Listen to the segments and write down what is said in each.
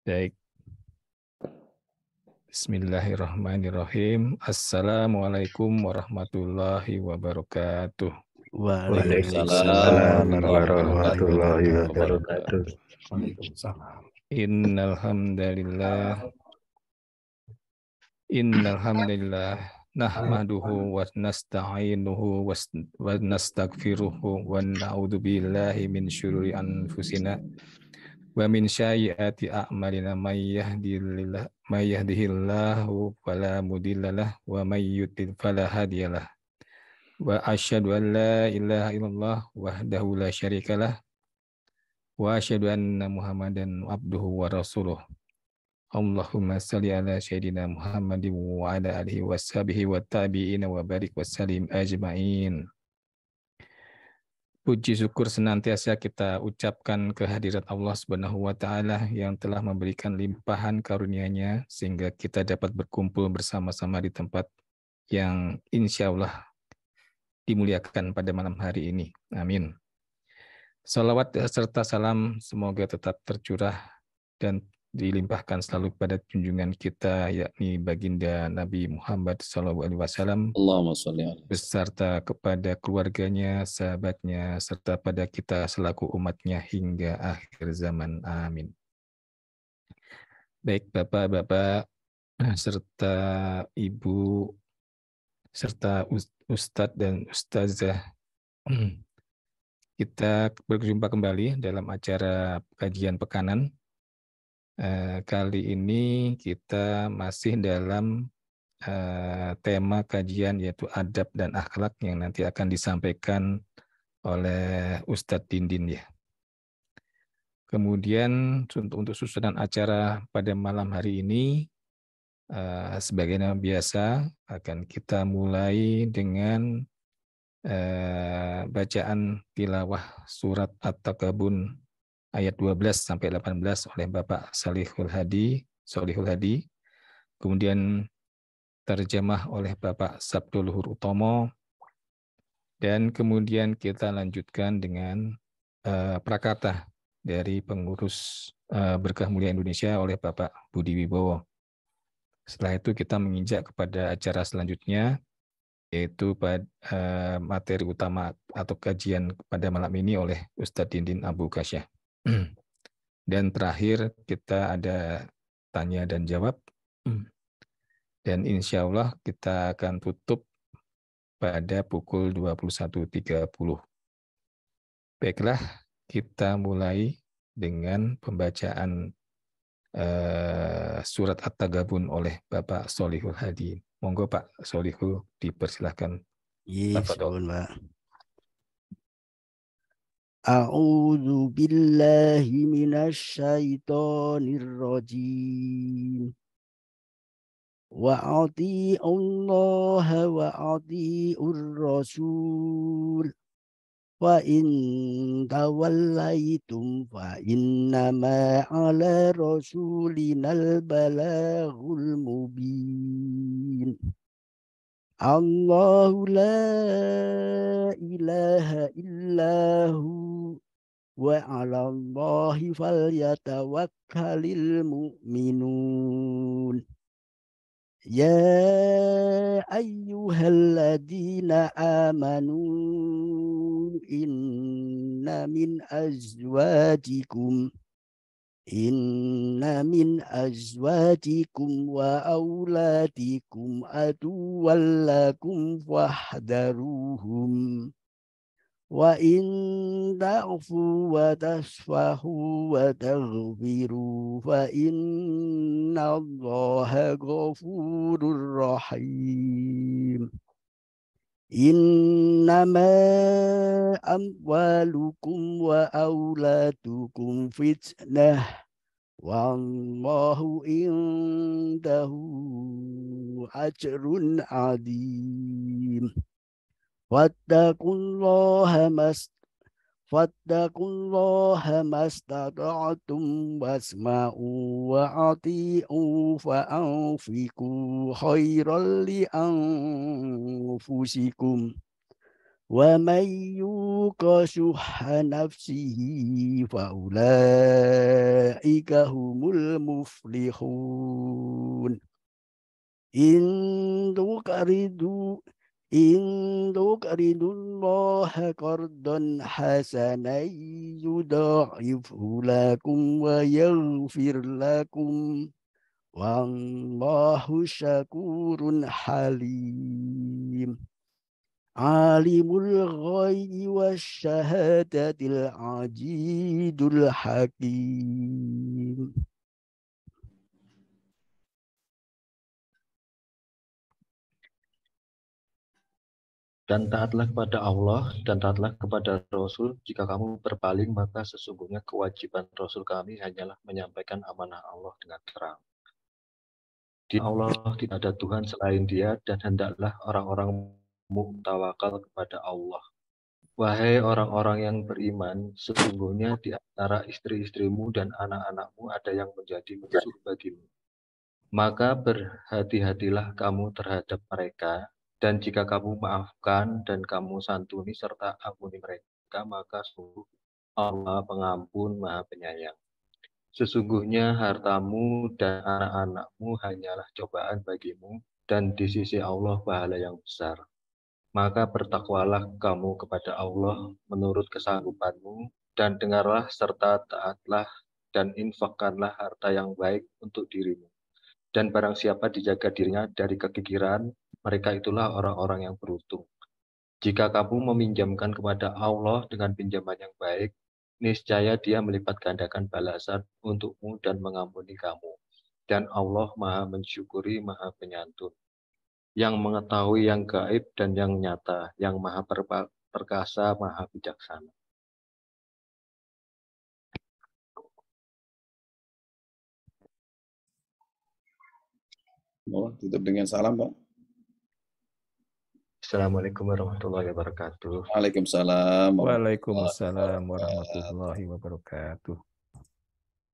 Baik. Bismillahirrahmanirrahim. Assalamualaikum warahmatullahi wabarakatuh. Waalaikumsalam warahmatullahi warahmatullahi wabarakatuh. wabarakatuh. Waalaikumsalam. Innal hamdalillah nahmaduhu wa nasta'inuhu wa nastaghfiruhu wa na'udzu billahi min syururi anfusina wa min sayyiati a'malina may yahdihillahu fala mudhillalah wa may yudlil fala hadiyalah. Wa asyhadu an la ilaha illallah wahdahu la syarikalah wa asyhadu anna Muhammadan abduhu wa rasuluh. Allahumma salli ala sayyidina Muhammadin wa ala alihi wa sahbihi wa tabi'ina wa barik wa salim ajma'in. Puji syukur senantiasa kita ucapkan kehadirat Allah Subhanahu wa taala yang telah memberikan limpahan karunia-Nya sehingga kita dapat berkumpul bersama-sama di tempat yang insya Allah dimuliakan pada malam hari ini. Amin. Salawat serta salam semoga tetap tercurah dan dilimpahkan selalu pada junjungan kita, yakni baginda Nabi Muhammad SAW, Allahumma sholli alaihi beserta kepada keluarganya, sahabatnya, serta pada kita selaku umatnya hingga akhir zaman. Amin. Baik Bapak-Bapak, serta Ibu, serta Ustadz dan Ustazah, kita berjumpa kembali dalam acara kajian pekanan. Kali ini kita masih dalam tema kajian yaitu adab dan akhlak yang nanti akan disampaikan oleh Ustadz Dindin ya. Kemudian untuk susunan acara pada malam hari ini sebagaimana biasa akan kita mulai dengan bacaan tilawah surat At-Taghabun ayat 12 sampai 18 oleh Bapak Solihul Hadi. Kemudian terjemah oleh Bapak Sabdul Luhur Utomo. Dan kemudian kita lanjutkan dengan prakata dari pengurus Berkah Mulia Indonesia oleh Bapak Budi Wibowo. Setelah itu kita menginjak kepada acara selanjutnya, yaitu materi utama atau kajian pada malam ini oleh Ustadz Dindin Abu Kasyah. Dan terakhir kita ada tanya dan jawab. Dan insya Allah kita akan tutup pada pukul 21.30. Baiklah, kita mulai dengan pembacaan surat At-Taghabun oleh Bapak Solihul Hadi. Monggo Pak Solihul, dipersilahkan. A'udzu billahi minasyaitonir rajim. Wa ati'ullaha wa ati'ur rasul. Wa in tawallaitum fa innama ala rasulinal balaghul mubin. Allahu la ilaha illahu wa 'alallahi falyatawakkalul mu'minun. Ya ayyuhalladzina amanu inna min azwajikum wa auladikum aduwwan lakum fahdharuhum wa in ta'fu wa tasfahu wa taghfiru fa innallaha ghafurur rahim. Innama amwalukum wa auladukum fitnah wallahu indahu ajrun adzim. Fattaqullaha mastata'tum wasma'u wa ati'u fa anfiqu khairan li anfusikum ومن يوق شح نفسه فأولئك هم المفلحون إن تقرضوا الله قرضا حسنا يضاعفه لكم ويغفر لكم والله شكور حليم عالم الغيب والشهادة العزيز الحكيم. Dan taatlah kepada Allah dan taatlah kepada Rasul. Jika kamu berpaling, maka sesungguhnya kewajiban Rasul kami hanyalah menyampaikan amanah Allah dengan terang. Di Allah tidak ada Tuhan selain Dia, dan hendaklah orang-orang tawakal kepada Allah. Wahai orang-orang yang beriman, sesungguhnya di antara istri-istrimu dan anak-anakmu ada yang menjadi musuh bagimu. Maka berhati-hatilah kamu terhadap mereka, dan jika kamu maafkan dan kamu santuni serta ampuni mereka, maka sungguh Allah pengampun Maha Penyayang. Sesungguhnya hartamu dan anak-anakmu hanyalah cobaan bagimu, dan di sisi Allah pahala yang besar. Maka bertakwalah kamu kepada Allah menurut kesanggupanmu, dan dengarlah serta taatlah dan infakkanlah harta yang baik untuk dirimu. Dan barang siapa dijaga dirinya dari kekikiran, mereka itulah orang-orang yang beruntung. Jika kamu meminjamkan kepada Allah dengan pinjaman yang baik, niscaya Dia melipat gandakan balasan untukmu dan mengampuni kamu. Dan Allah Maha mensyukuri, Maha penyantun, yang mengetahui yang gaib dan yang nyata, yang Maha perkasa, Maha bijaksana. Oh, tutup dengan salam, Pak. Assalamualaikum warahmatullahi wabarakatuh. Waalaikumsalam. Waalaikumsalam warahmatullahi wabarakatuh.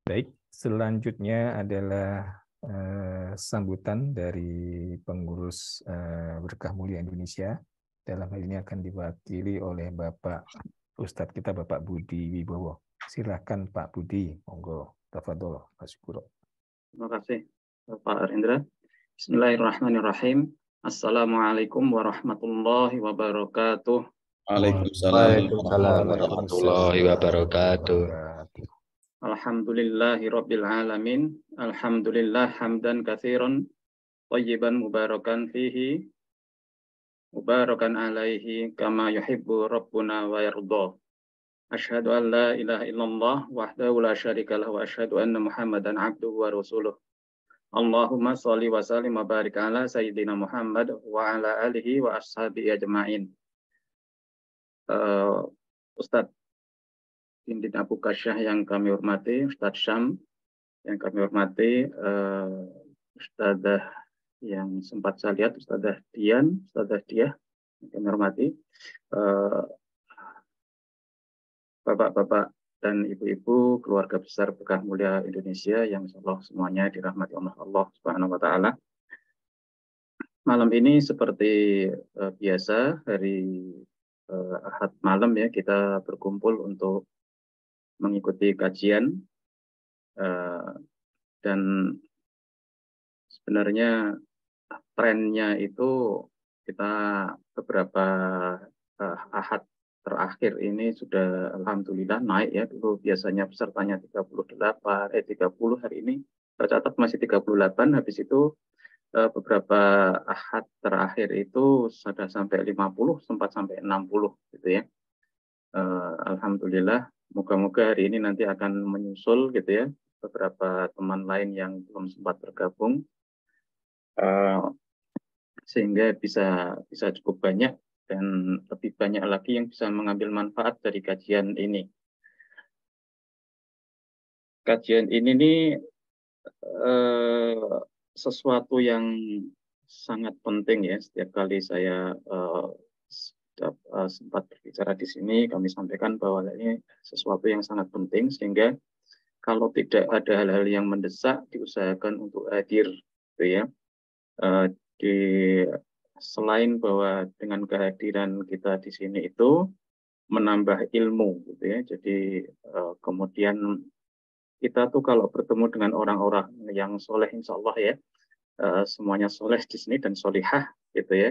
Baik, selanjutnya adalah sambutan dari pengurus Berkah Mulia Indonesia. Dalam hal ini akan diwakili oleh Bapak Ustadz kita, Bapak Budi Wibowo. Silakan Pak Budi, monggo. Tafadhol, Mas Syukuro. Terima kasih Bapak Arindra. Bismillahirrahmanirrahim. Assalamualaikum warahmatullahi wabarakatuh. Waalaikumsalam warahmatullahi wabarakatuh. Alhamdulillahi rabbil alamin. Alhamdulillah hamdan katsiran thayyiban mubarakan fihi mubarakan alaihi kama yuhibbu rabbuna wa yarda. Asyhadu an la ilaha illallah wahdahu la syarikalah wa asyhadu anna Muhammadan abduhu wa rasuluh. Allahumma sholli wa sallim wa barik ala sayyidina Muhammad wa ala alihi wa ashabihi ajma'in. Ustadz Dindin Abu Kasyah yang kami hormati, Ustadz Syam yang kami hormati, Ustadzah yang sempat saya lihat, Ustadzah Diah yang kami hormati, Bapak-bapak dan ibu-ibu keluarga besar Berkah Mulia Indonesia yang insyaallah semuanya dirahmati Allah Subhanahu wa taala. Malam ini seperti biasa hari Ahad malam ya, kita berkumpul untuk mengikuti kajian dan sebenarnya trennya itu kita beberapa Ahad terakhir ini sudah alhamdulillah naik ya. Dulu biasanya pesertanya 30, hari ini tercatat masih 38, habis itu beberapa Ahad terakhir itu sudah sampai 50, sempat sampai 60 gitu ya. Alhamdulillah, moga-moga hari ini nanti akan menyusul gitu ya beberapa teman lain yang belum sempat bergabung sehingga bisa cukup banyak dan lebih banyak lagi yang bisa mengambil manfaat dari kajian ini. Kajian ini nih sesuatu yang sangat penting ya. Setiap kali saya sempat berbicara di sini, kami sampaikan bahwa ini sesuatu yang sangat penting, sehingga kalau tidak ada hal-hal yang mendesak, diusahakan untuk hadir, gitu ya, di selain bahwa dengan kehadiran kita di sini itu menambah ilmu, gitu ya. Jadi kemudian kita tuh kalau bertemu dengan orang-orang yang soleh, insya Allah ya, semuanya soleh di sini dan solihah, gitu ya,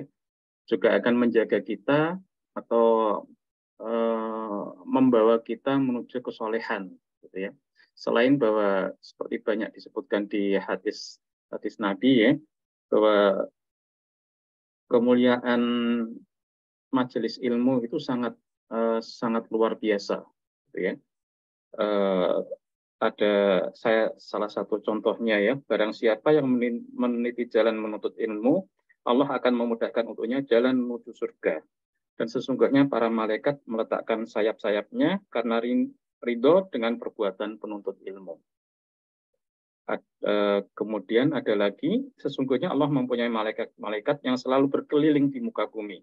juga akan menjaga kita atau membawa kita menuju kesolehan, gitu ya. Selain bahwa seperti banyak disebutkan di hadis Nabi ya, bahwa kemuliaan majelis ilmu itu sangat luar biasa, gitu ya. Ada salah satu contohnya ya, barang siapa yang meniti jalan menuntut ilmu, Allah akan memudahkan untuknya jalan menuju surga. Dan sesungguhnya para malaikat meletakkan sayap-sayapnya karena ridho dengan perbuatan penuntut ilmu. Kemudian ada lagi, sesungguhnya Allah mempunyai malaikat yang selalu berkeliling di muka bumi.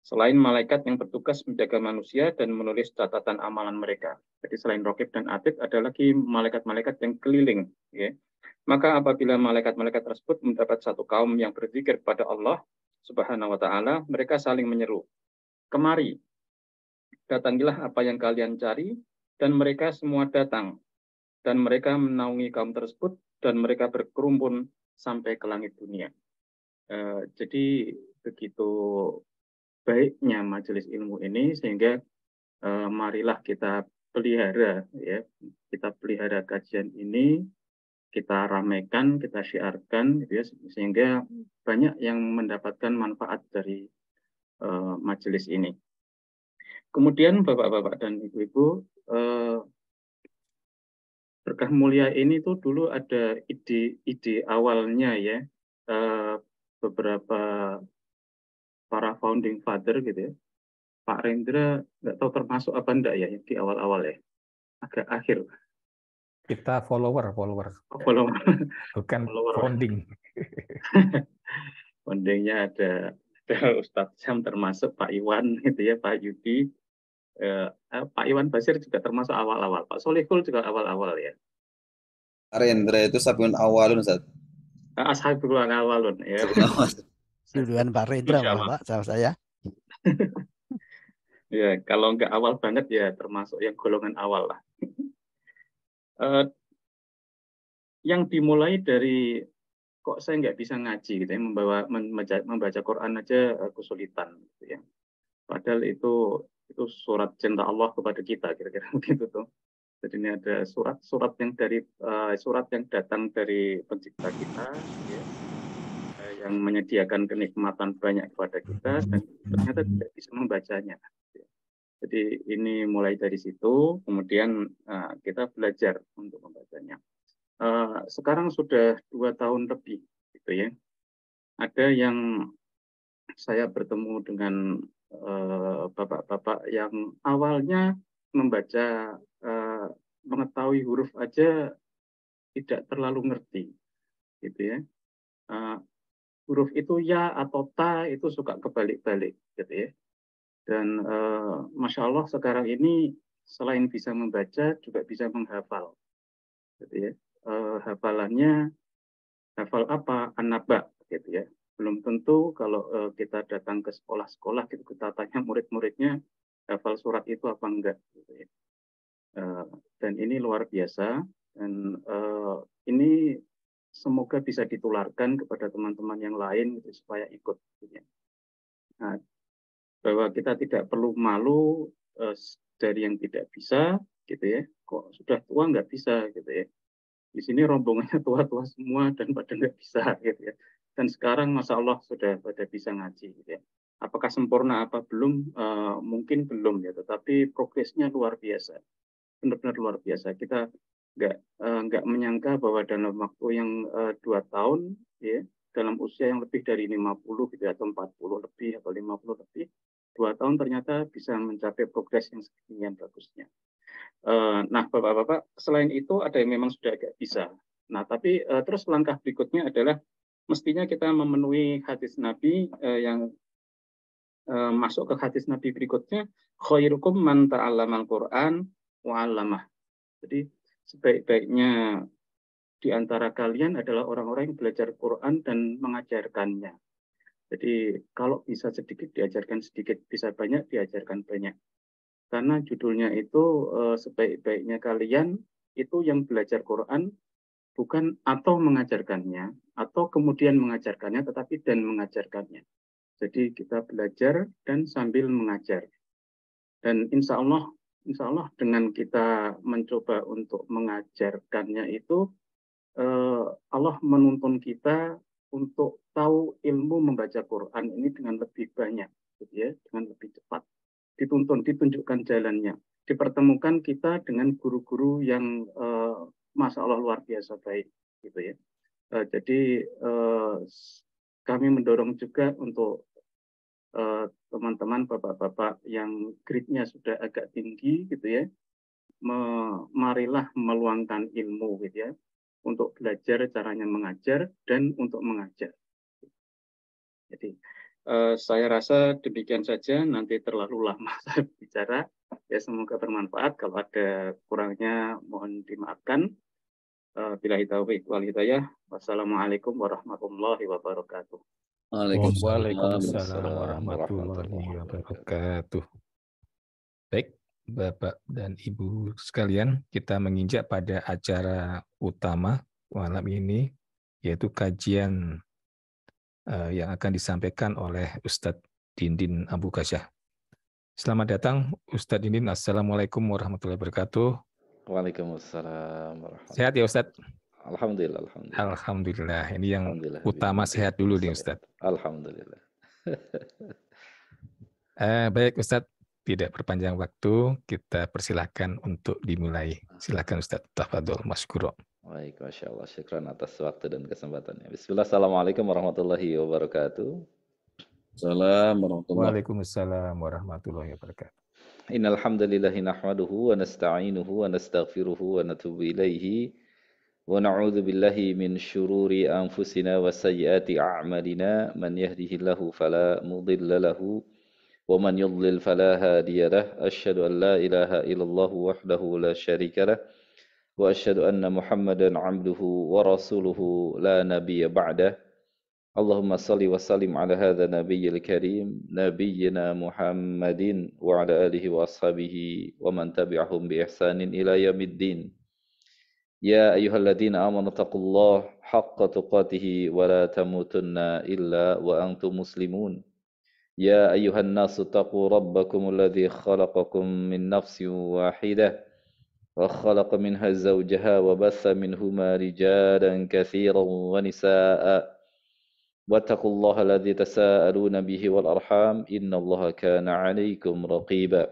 Selain malaikat yang bertugas menjaga manusia dan menulis catatan amalan mereka. Jadi selain Raqib dan Atid, ada lagi malaikat-malaikat yang keliling. Ya. Maka apabila malaikat-malaikat tersebut mendapat satu kaum yang berzikir kepada Allah Subhanahu wa Ta'ala, mereka saling menyeru, "Kemari, datangilah apa yang kalian cari," dan mereka semua datang. Dan mereka menaungi kaum tersebut, dan mereka berkerumpun sampai ke langit dunia. Jadi begitu baiknya majelis ilmu ini, sehingga marilah kita pelihara ya, kita pelihara kajian ini, kita ramaikan, kita syiarkan, gitu ya, sehingga banyak yang mendapatkan manfaat dari majelis ini. Kemudian bapak-bapak dan ibu-ibu, berkah mulia ini tuh dulu ada ide awalnya ya, beberapa para founding father gitu ya. Pak Rendra nggak tahu termasuk apa enggak ya di awal-awal ya, agak akhir. Kita follower. Bukan founding. Foundingnya ada Ustadz Syam, termasuk Pak Iwan gitu ya, Pak Yudi, Pak Iwan Basir juga termasuk awal-awal, Pak Solihul juga awal-awal ya. Pak Rendra itu sabun awalun, Ustaz. Ashabul awalun ya. Duluan Pak Rendra malah Pak sama saya. Ya, kalau nggak awal banget ya termasuk yang golongan awal lah. Yang dimulai dari kok saya nggak bisa ngaji gitu ya, membaca Quran aja kesulitan gitu ya. Padahal itu surat cinta Allah kepada kita, kira-kira begitu tuh. Jadi ini ada surat yang datang dari pencipta kita ya, yang menyediakan kenikmatan banyak kepada kita dan ternyata tidak bisa membacanya. Jadi ini mulai dari situ, kemudian kita belajar untuk membacanya. Sekarang sudah 2 tahun lebih, gitu ya. Ada yang saya bertemu dengan bapak-bapak yang awalnya membaca, mengetahui huruf aja tidak terlalu ngerti, gitu ya. Huruf itu ya atau ta itu suka kebalik-balik, gitu ya. Dan Masya Allah sekarang ini selain bisa membaca juga bisa menghafal, gitu ya. Hafalannya hafal apa? An-Naba, gitu ya. Belum tentu kalau kita datang ke sekolah-sekolah gitu, kita tanya murid-muridnya hafal surat itu apa enggak, gitu ya. Dan ini luar biasa, dan ini semoga bisa ditularkan kepada teman-teman yang lain gitu, supaya ikut, gitu ya. Nah, bahwa kita tidak perlu malu dari yang tidak bisa, gitu ya. Kok sudah tua nggak bisa, gitu ya. Di sini rombongannya tua-tua semua dan pada nggak bisa, gitu ya. Dan sekarang Masya Allah sudah pada bisa ngaji, gitu ya. Apakah sempurna apa belum? Mungkin belum ya, tetapi progresnya luar biasa, benar-benar luar biasa. Kita nggak menyangka bahwa dalam waktu yang 2 tahun, ya, dalam usia yang lebih dari 50 gitu, atau 40 lebih atau 50 lebih, 2 tahun ternyata bisa mencapai progres yang sekian bagusnya. Nah, Bapak-Bapak, selain itu ada yang memang sudah agak bisa. Nah, tapi terus langkah berikutnya adalah mestinya kita memenuhi hadis Nabi yang masuk ke hadis Nabi berikutnya, khairukum man ta'allamal Qur'an wa 'allamah. Jadi sebaik-baiknya di antara kalian adalah orang-orang yang belajar Quran dan mengajarkannya. Jadi kalau bisa sedikit diajarkan sedikit, bisa banyak diajarkan banyak. Karena judulnya itu sebaik-baiknya kalian itu yang belajar Quran bukan atau mengajarkannya, atau kemudian mengajarkannya, tetapi dan mengajarkannya. Jadi kita belajar dan sambil mengajar. Dan insya Allah dengan kita mencoba untuk mengajarkannya itu, Allah menuntun kita untuk tahu ilmu membaca Quran ini dengan lebih banyak, gitu ya, dengan lebih cepat. Ditunjukkan jalannya. Dipertemukan kita dengan guru-guru yang Masya Allah luar biasa baik, gitu ya. Jadi kami mendorong juga untuk teman-teman bapak-bapak yang grade-nya sudah agak tinggi, gitu ya, marilah meluangkan ilmu, gitu ya, untuk belajar caranya mengajar dan untuk mengajar. Jadi saya rasa demikian saja. Nanti terlalu lama saya bicara. Ya semoga bermanfaat. Kalau ada kurangnya mohon dimaafkan. Billahi taufiq wal hidayah. Wassalamualaikum warahmatullahi wabarakatuh. Waalaikumsalam warahmatullahi wabarakatuh. Baik, Bapak dan Ibu sekalian, kita menginjak pada acara utama malam ini, yaitu kajian yang akan disampaikan oleh Ustadz Dindin Abu Qasyah. Selamat datang, Ustadz Dindin. Assalamualaikum warahmatullahi wabarakatuh. Waalaikumsalam warahmatullahi wabarakatuh. Sehat ya Ustadz? Alhamdulillah. Alhamdulillah. Ini yang utama sehat dulu nih Ustadz. Alhamdulillah. Baik Ustadz, tidak berpanjang waktu, kita persilahkan untuk dimulai. Silakan Ustadz, tafadhol masykur. Baik, Masya Allah. Syukran atas waktu dan kesempatannya. Bismillah, Assalamualaikum warahmatullahi wabarakatuh. Waalaikumsalam warahmatullahi wabarakatuh. Innal hamdalillahi nahmaduhu wa nasta'inuhu wa nastaghfiruhu wa natubu ilaihi wa na'udzu billahi min syururi anfusina wa sayyiati a'malina man yahdihillahu fala mudilla lahu wa man yudlil fala hadiya lahu asyhadu an la ilaha illallah wahdahu la syarika lahu wa asyhadu anna Muhammadan 'abduhu wa rasuluhu la nabiyya ba'dah. Allahumma salli wa sallim ala hadha nabiyyil karim nabiyyina Muhammadin wa ala alihi wa ashabihi wa man tabi'ahum bi ihsanin ila yaumiddin. Ya ayyuhalladzina amanu taqullaha haqqa tuqatih wa la tamutunna illa wa antum muslimun. Ya ayyuhan nasu taqu rabbakumul ladzi khalaqakum min nafsin wahidah wa khalaqa minha zawjaha wa batha minhuma rijalan katsiran wa nisaa'a. Wattaqullaha alladzi tasaaluna bihi wal arham innallaha kana 'alaikum raqiba.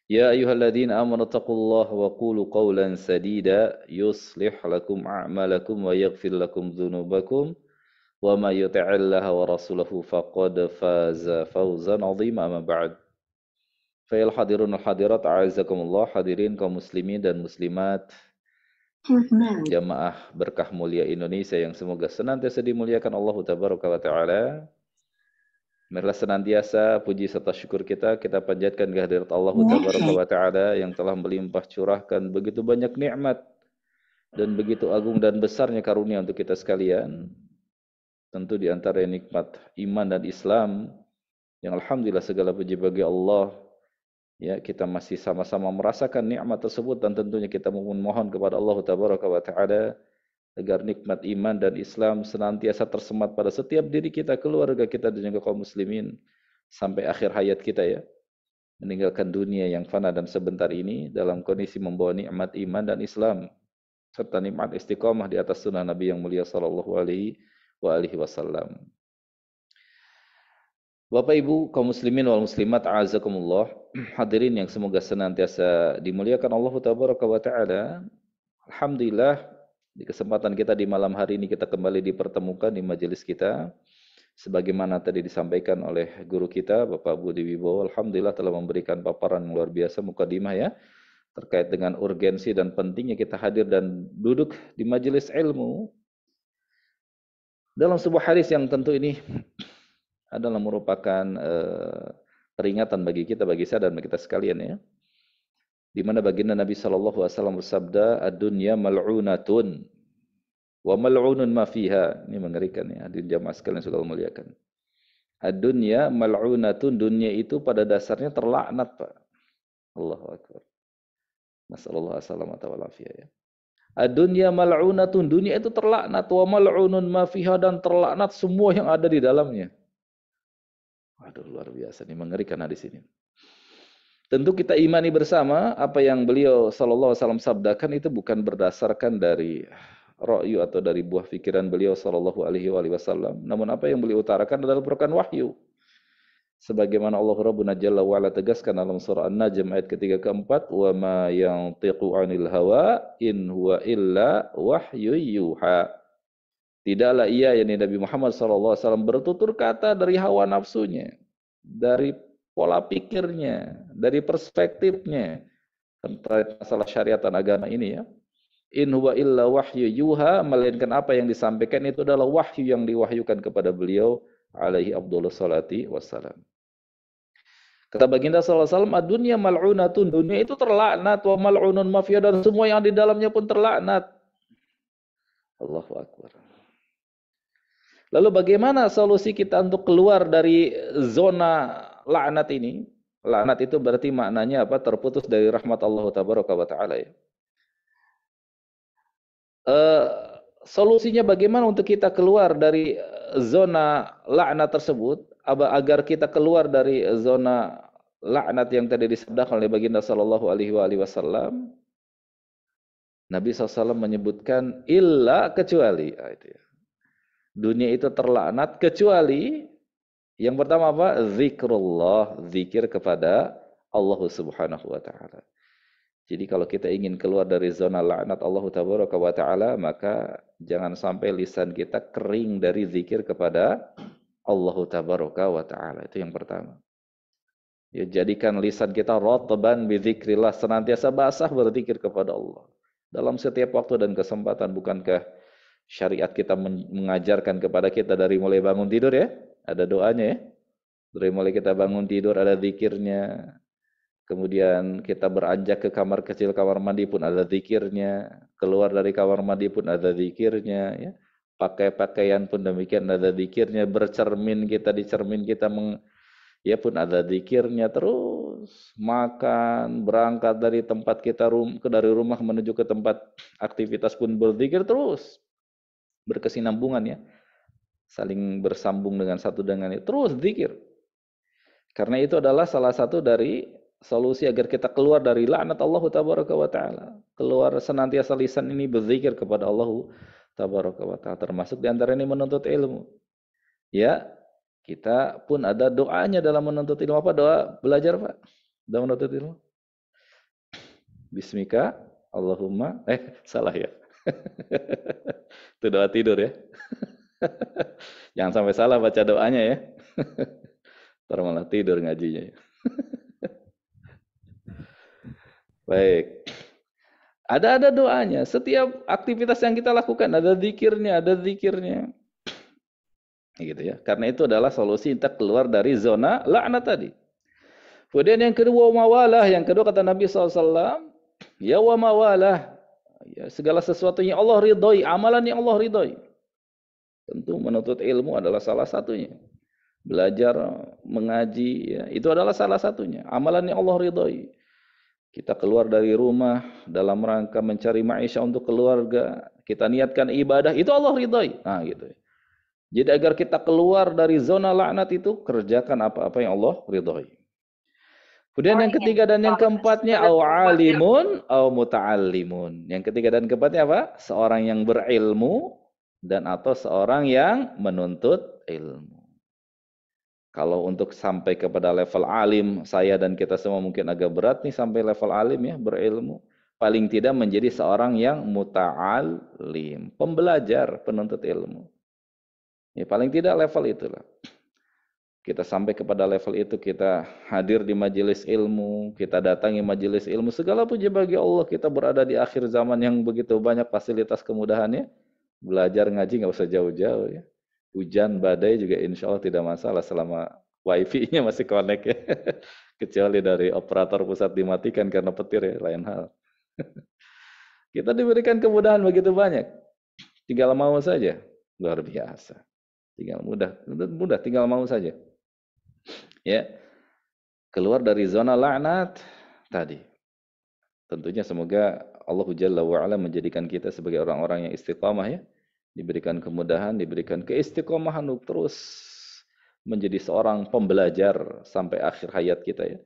Ya ayyuhalladzina amanu taqullaha wa qulu qawlan sadida yuslih lakum a'malakum wa yaghfir lakum dhunubakum wa may yuti'illaha wa rasulahu faqad faza fawzan 'azima amma ba'd. Fa'il hadirun hadirat a'azakumullah, hadirin kaum muslimin dan muslimat, jamaah berkah mulia Indonesia yang semoga senantiasa dimuliakan Allah Tabaraka wa Ta'ala. Marilah senantiasa puji serta syukur kita panjatkan kehadirat Allah Tabaraka wa Ta'ala yang telah melimpah curahkan begitu banyak nikmat dan begitu agung dan besarnya karunia untuk kita sekalian. Tentu di antara nikmat iman dan Islam yang alhamdulillah segala puji bagi Allah. Ya, kita masih sama-sama merasakan nikmat tersebut dan tentunya kita memohon kepada Allah Tabaraka wa Ta'ala agar nikmat iman dan Islam senantiasa tersemat pada setiap diri kita, keluarga kita dan juga kaum muslimin sampai akhir hayat kita ya. Meninggalkan dunia yang fana dan sebentar ini dalam kondisi membawa nikmat iman dan Islam serta nikmat istiqamah di atas sunnah Nabi yang mulia sallallahu alaihi wasallam. Bapak Ibu kaum muslimin wal muslimat a'azakumullah, hadirin yang semoga senantiasa dimuliakan Allah Tabaraka wa Ta'ala. Alhamdulillah di kesempatan kita di malam hari ini kita kembali dipertemukan di majelis kita sebagaimana tadi disampaikan oleh guru kita Bapak Budi Wibowo. Alhamdulillah telah memberikan paparan luar biasa mukadimah ya terkait dengan urgensi dan pentingnya kita hadir dan duduk di majelis ilmu dalam sebuah hadis yang tentu ini adalah merupakan peringatan bagi kita, bagi saya dan bagi kita sekalian ya. Di mana baginda Nabi sallallahu alaihi wasallam bersabda, "Ad-dunya mal'unatun wa mal'unun ma fiha." Ini mengerikan ya, hadirin jamaah sekalian yang Allah muliakan. Ad-dunya mal'unatun, dunia itu pada dasarnya terlaknat, Pak. Allahu akbar. Nasallallahu alaihi wa ya. Ad-dunya mal'unatun, dunia itu terlaknat, wa mal'unun ma fiha, dan terlaknat semua yang ada di dalamnya. Waduh, luar biasa nih, mengerikan hadis ini. Tentu kita imani bersama apa yang beliau sallallahu alaihi wasallam sabdakan itu bukan berdasarkan dari ra'yu atau dari buah pikiran beliau sallallahu alaihi wasallam, namun apa yang beliau utarakan adalah merupakan wahyu. Sebagaimana Allah Rabbuna Jalla wa Ala tegaskan dalam surah An-Najm ayat ketiga keempat, wa ma yantiqu 'anil hawa in huwa illa wahyu yuha. Tidaklah ia, yakni Nabi Muhammad sallallahu alaihi wasallam, bertutur kata dari hawa nafsunya, dari pola pikirnya, dari perspektifnya tentang masalah syariat dan agama ini, ya. In huwa illa wahyu yuha, melainkan apa yang disampaikan itu adalah wahyu yang diwahyukan kepada beliau alaihi afdhalus salati wassalam. Kata baginda sallallahu alaihi wasallam, ad-dunya mal'unatun, dunia itu terlaknat, wa mal'unun ma fiha, dan semua yang di dalamnya pun terlaknat. Allahu akbar. Lalu bagaimana solusi kita untuk keluar dari zona laknat ini? Laknat itu berarti maknanya apa? Terputus dari rahmat Allah tabaraka wa taala, ya. Solusinya bagaimana untuk kita keluar dari zona laknat tersebut, agar kita keluar dari zona laknat yang tadi disabdakan oleh baginda sallallahu alaihi wasallam? Nabi SAW menyebutkan illa, kecuali, itu ya. Dunia itu terlaknat kecuali yang pertama apa? Zikrullah, zikir kepada Allah Subhanahu wa taala. Jadi kalau kita ingin keluar dari zona laknat Allah tabaraka wa taala, maka jangan sampai lisan kita kering dari zikir kepada Allah tabaraka wa taala. Itu yang pertama. Ya, jadikan lisan kita ratban bi dzikrillah, senantiasa basah berzikir kepada Allah dalam setiap waktu dan kesempatan. Bukankah syariat kita mengajarkan kepada kita dari mulai bangun tidur, ya? Ada doanya, ya. Dari mulai kita bangun tidur ada zikirnya. Kemudian kita beranjak ke kamar kecil, kamar mandi pun ada zikirnya. Keluar dari kamar mandi pun ada zikirnya, ya. Pakai pakaian pun demikian ada zikirnya. Bercermin kita, di cermin kita ya pun ada zikirnya. Terus makan, berangkat dari tempat kita dari rumah menuju ke tempat aktivitas pun berzikir terus. Berkesinambungan, ya. Saling bersambung dengan satu dengan itu. Terus zikir. Karena itu adalah salah satu dari solusi agar kita keluar dari laknat Allah tabaraka wa taala. Keluar senantiasa lisan ini berzikir kepada Allah tabaraka wa taala. Termasuk di antara ini menuntut ilmu. Ya, kita pun ada doanya dalam menuntut ilmu. Apa doa belajar, Pak? Doa menuntut ilmu? Bismika Allahumma, salah ya. Itu doa tidur, ya. Jangan sampai salah baca doanya, ya. Ntar malah tidur ngajinya, ya. Baik. Ada doanya. Setiap aktivitas yang kita lakukan ada zikirnya, ada zikirnya. Gitu, ya. Karena itu adalah solusi kita keluar dari zona laknat tadi. Kemudian yang kedua, mawalah. Yang kedua kata Nabi SAW, ya wa mawalah. Ya, segala sesuatu yang Allah ridhoi, amalan yang Allah ridhoi. Tentu menuntut ilmu adalah salah satunya. Belajar, mengaji, ya, itu adalah salah satunya. Amalan yang Allah ridhoi. Kita keluar dari rumah dalam rangka mencari maisha untuk keluarga. Kita niatkan ibadah, itu Allah ridhoi. Nah, gitu. Jadi agar kita keluar dari zona laknat itu, kerjakan apa-apa yang Allah ridhoi. Kemudian yang ketiga dan yang keempatnya, au alimun au muta'allimun. Yang ketiga dan keempatnya apa? Seorang yang berilmu dan atau seorang yang menuntut ilmu. Kalau untuk sampai kepada level alim, saya dan kita semua mungkin agak berat nih sampai level alim, ya, berilmu. Paling tidak menjadi seorang yang muta'allim, pembelajar, penuntut ilmu. Ya, paling tidak level itulah. Kita sampai kepada level itu, kita hadir di majelis ilmu, kita datangi majelis ilmu, segala puji bagi Allah, kita berada di akhir zaman yang begitu banyak fasilitas kemudahannya. Belajar ngaji nggak usah jauh-jauh, ya. Hujan, badai juga insya Allah tidak masalah selama wifi-nya masih connect, ya. Kecuali dari operator pusat dimatikan karena petir, ya, lain hal. Kita diberikan kemudahan begitu banyak. Tinggal mau saja. Luar biasa. Tinggal mudah, tinggal mau saja. Ya. Keluar dari zona laknat tadi. Tentunya semoga Allah Jalla wa'ala menjadikan kita sebagai orang-orang yang istiqamah ya. Diberikan kemudahan, diberikan keistiqomahan untuk terus menjadi seorang pembelajar sampai akhir hayat kita ya.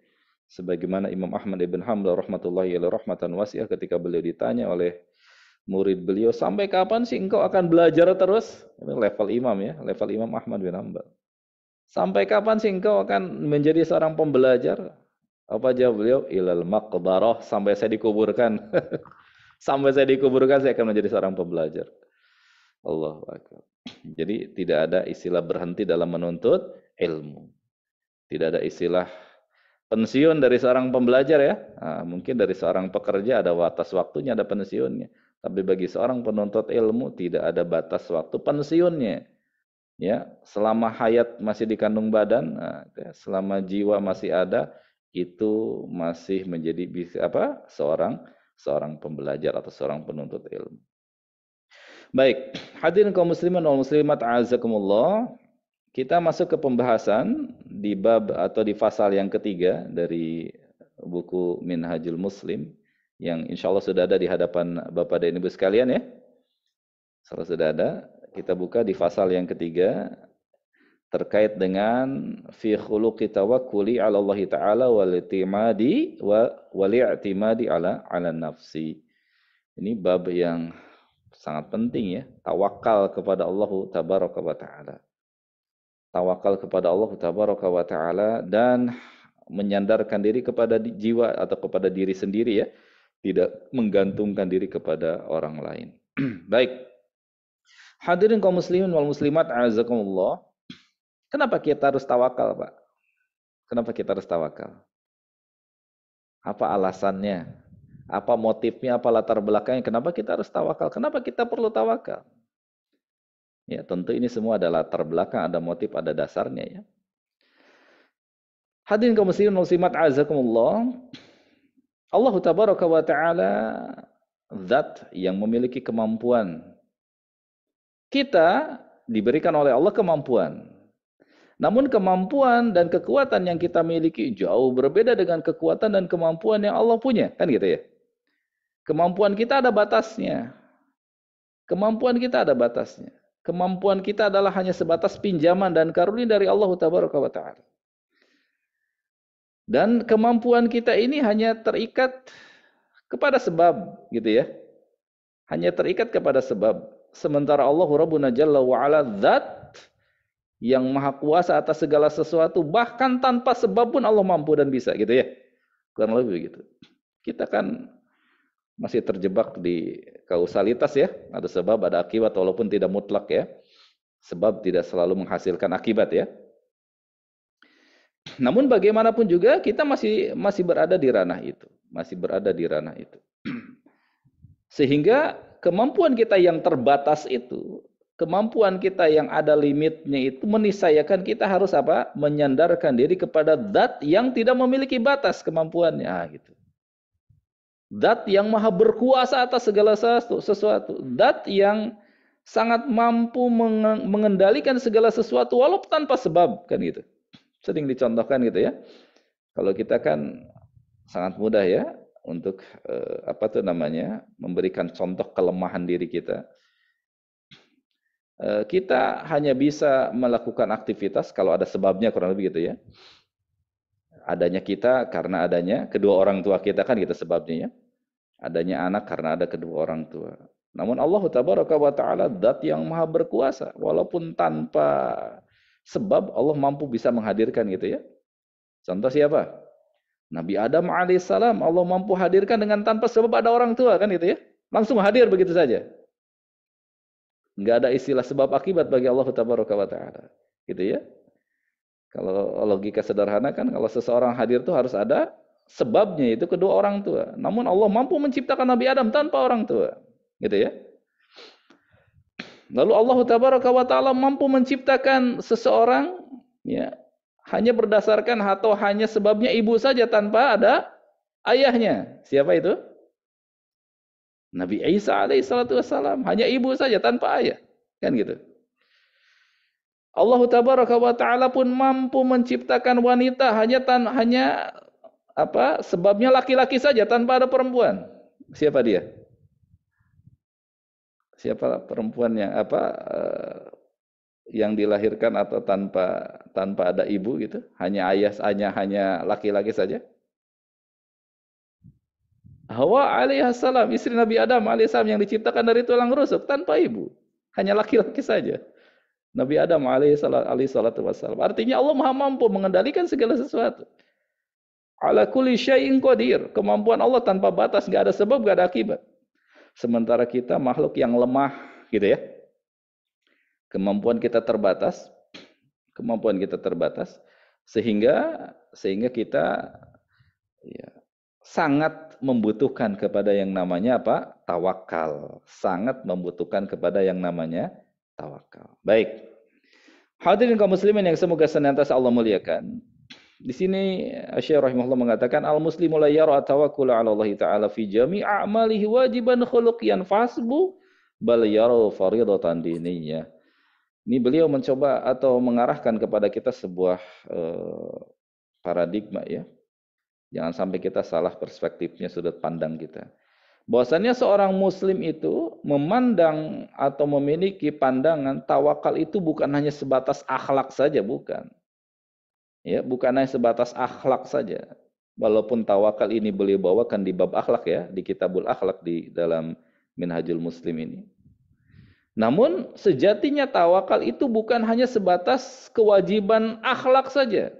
Sebagaimana Imam Ahmad ibn Hanbal rahmatullahi alaihi rahmatan wasi'ah ketika beliau ditanya oleh murid beliau, sampai kapan sih engkau akan belajar terus? Ini level imam ya, level Imam Ahmad bin Hanbal. Sampai kapan sih engkau akan menjadi seorang pembelajar? Apa jawab beliau? Ilal maqbarah, sampai saya dikuburkan. Sampai saya dikuburkan saya akan menjadi seorang pembelajar. Allahu akbar. Jadi tidak ada istilah berhenti dalam menuntut ilmu. Tidak ada istilah pensiun dari seorang pembelajar ya. Nah, mungkin dari seorang pekerja ada batas waktunya, ada pensiunnya. Tapi bagi seorang penuntut ilmu tidak ada batas waktu pensiunnya. Ya, selama hayat masih di kandung badan, nah, selama jiwa masih ada, itu masih menjadi seorang pembelajar atau seorang penuntut ilmu. Baik, hadirin kaum muslimin wal muslimat a'azakumullah. Kita masuk ke pembahasan di bab atau di fasal yang ketiga dari buku Minhajul Muslim yang insya Allah sudah ada di hadapan Bapak dan Ibu sekalian ya. Kalau sudah ada, kita buka di fasal yang ketiga terkait dengan fi khuluqi tawakkuli 'ala Allah taala wal i'timadi ala nafsi. Ini bab yang sangat penting ya, tawakal kepada Allah tabaraka wa taala. Tawakal kepada Allah tabaraka wa taala dan menyandarkan diri kepada jiwa atau kepada diri sendiri ya, tidak menggantungkan diri kepada orang lain. Baik. Hadirin kaum muslimin wal muslimat a'azakumullah. Kenapa kita harus tawakal, Pak? Kenapa kita harus tawakal? Apa alasannya? Apa motifnya? Apa latar belakangnya? Kenapa kita harus tawakal? Kenapa kita perlu tawakal? Ya, tentu ini semua ada latar belakang, ada motif, ada dasarnya ya. Hadirin kaum muslimin wal muslimat a'azakumullah. Allah tabaraka wa ta'ala zat yang memiliki kemampuan. Kita diberikan oleh Allah kemampuan. Namun kemampuan dan kekuatan yang kita miliki jauh berbeda dengan kekuatan dan kemampuan yang Allah punya. Kan gitu ya. Kemampuan kita ada batasnya. Kemampuan kita ada batasnya. Kemampuan kita adalah hanya sebatas pinjaman dan karunia dari Allah tabaraka wa ta'ala. Dan kemampuan kita ini hanya terikat kepada sebab, gitu ya. Hanya terikat kepada sebab. Sementara Allah Rabbuna Jalla wa'ala zat yang maha kuasa atas segala sesuatu, bahkan tanpa sebab pun Allah mampu dan bisa, gitu ya. Kurang lebih begitu. Kita kan masih terjebak di kausalitas ya. Ada sebab, ada akibat, walaupun tidak mutlak ya. Sebab tidak selalu menghasilkan akibat ya. Namun bagaimanapun juga kita masih berada di ranah itu. Masih berada di ranah itu. Sehingga kemampuan kita yang terbatas itu, kemampuan kita yang ada limitnya itu menisayakan kita harus apa? Menyandarkan diri kepada zat yang tidak memiliki batas kemampuannya gitu. Zat yang maha berkuasa atas segala sesuatu. Zat yang sangat mampu mengendalikan segala sesuatu walaupun tanpa sebab kan gitu. Sering dicontohkan gitu ya. Kalau kita kan sangat mudah ya untuk memberikan contoh kelemahan diri kita. Kita hanya bisa melakukan aktivitas kalau ada sebabnya, kurang lebih gitu ya. Adanya kita karena adanya kedua orang tua kita kan gitu sebabnya ya. Adanya anak karena ada kedua orang tua. Namun Allah tabaraka wa ta'ala zat yang maha berkuasa. Walaupun tanpa sebab Allah mampu bisa menghadirkan gitu ya. Contoh siapa? Nabi Adam alaihissalam Allah mampu hadirkan dengan tanpa sebab ada orang tua kan gitu ya. Langsung hadir begitu saja. Enggak ada istilah sebab akibat bagi Allah tabaraka wa ta'ala. Gitu ya. Kalau logika sederhana kan kalau seseorang hadir itu harus ada sebabnya, itu kedua orang tua. Namun Allah mampu menciptakan Nabi Adam tanpa orang tua. Gitu ya. Lalu Allah tabaraka wa ta'ala mampu menciptakan seseorang ya hanya berdasarkan atau hanya sebabnya ibu saja tanpa ada ayahnya. Siapa itu? Nabi Isa alaihissalatu wassalam. Hanya ibu saja tanpa ayah. Kan gitu. Allah Tabaraka wa Ta'ala pun mampu menciptakan wanita hanya sebabnya laki-laki saja tanpa ada perempuan. Siapa dia? Siapa perempuannya? Yang dilahirkan atau tanpa ada ibu gitu? Hanya ayah, hanya laki-laki saja? Hawa alaihissalam, istri Nabi Adam alaihissalam yang diciptakan dari tulang rusuk tanpa ibu. Hanya laki-laki saja. Nabi Adam alaihissalatu wassalam. Artinya Allah Maha mampu mengendalikan segala sesuatu. Ala kulli syai'in qadir. Kemampuan Allah tanpa batas, enggak ada sebab, enggak ada akibat. Sementara kita makhluk yang lemah, gitu ya. Kemampuan kita terbatas. Sehingga kita ya, sangat membutuhkan kepada yang namanya apa? Tawakal. Sangat membutuhkan kepada yang namanya tawakal. Baik. Hadirin kaum muslimin yang semoga senantiasa Allah muliakan. Di sini Syekh rahimahullah mengatakan al-muslimu la yara tawakkul 'ala Allah taala fi jami' a'malihi wajiban khuluqiyan fasbu bal yara faridatan diniyah. Ini beliau mencoba atau mengarahkan kepada kita sebuah paradigma ya. Jangan sampai kita salah perspektifnya, sudut pandang kita. Bahwasannya seorang muslim itu memandang atau memiliki pandangan tawakal itu bukan hanya sebatas akhlak saja, bukan. Ya, bukan hanya sebatas akhlak saja. Walaupun tawakal ini beliau bawakan di bab akhlak ya, di Kitabul Akhlak di dalam Minhajul Muslim ini. Namun sejatinya tawakal itu bukan hanya sebatas kewajiban akhlak saja.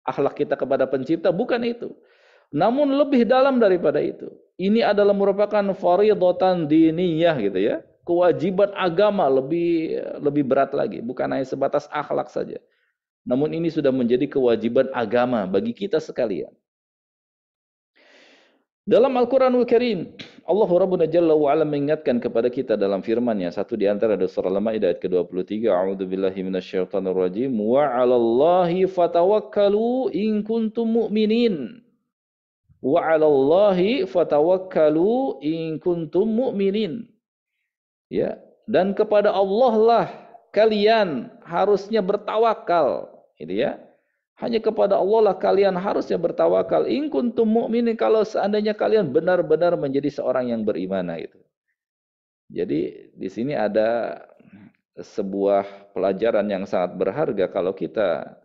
Akhlak kita kepada pencipta bukan itu. Namun lebih dalam daripada itu. Ini adalah merupakan faridatan diniyah gitu ya. Kewajiban agama lebih berat lagi. Bukan hanya sebatas akhlak saja. Namun ini sudah menjadi kewajiban agama bagi kita sekalian. Dalam Al-Quranul Karim, Allah Rabbuna Jalla wa'ala mengingatkan kepada kita dalam firman-Nya. Satu di antara ada surah Al-Ma'idah ayat ke-23. A'udzubillahi minasyaitonirrajim. Wa 'alallahi fatawakkalu in kuntum mu'minin. Wa 'alallahi fatawakkalu in kuntum mu'minin. Ya, dan kepada Allah lah kalian harusnya bertawakal, gitu ya. Hanya kepada Allah lah kalian harusnya bertawakal. In kuntum mu'minin, kalau seandainya kalian benar-benar menjadi seorang yang beriman itu. Jadi di sini ada sebuah pelajaran yang sangat berharga kalau kita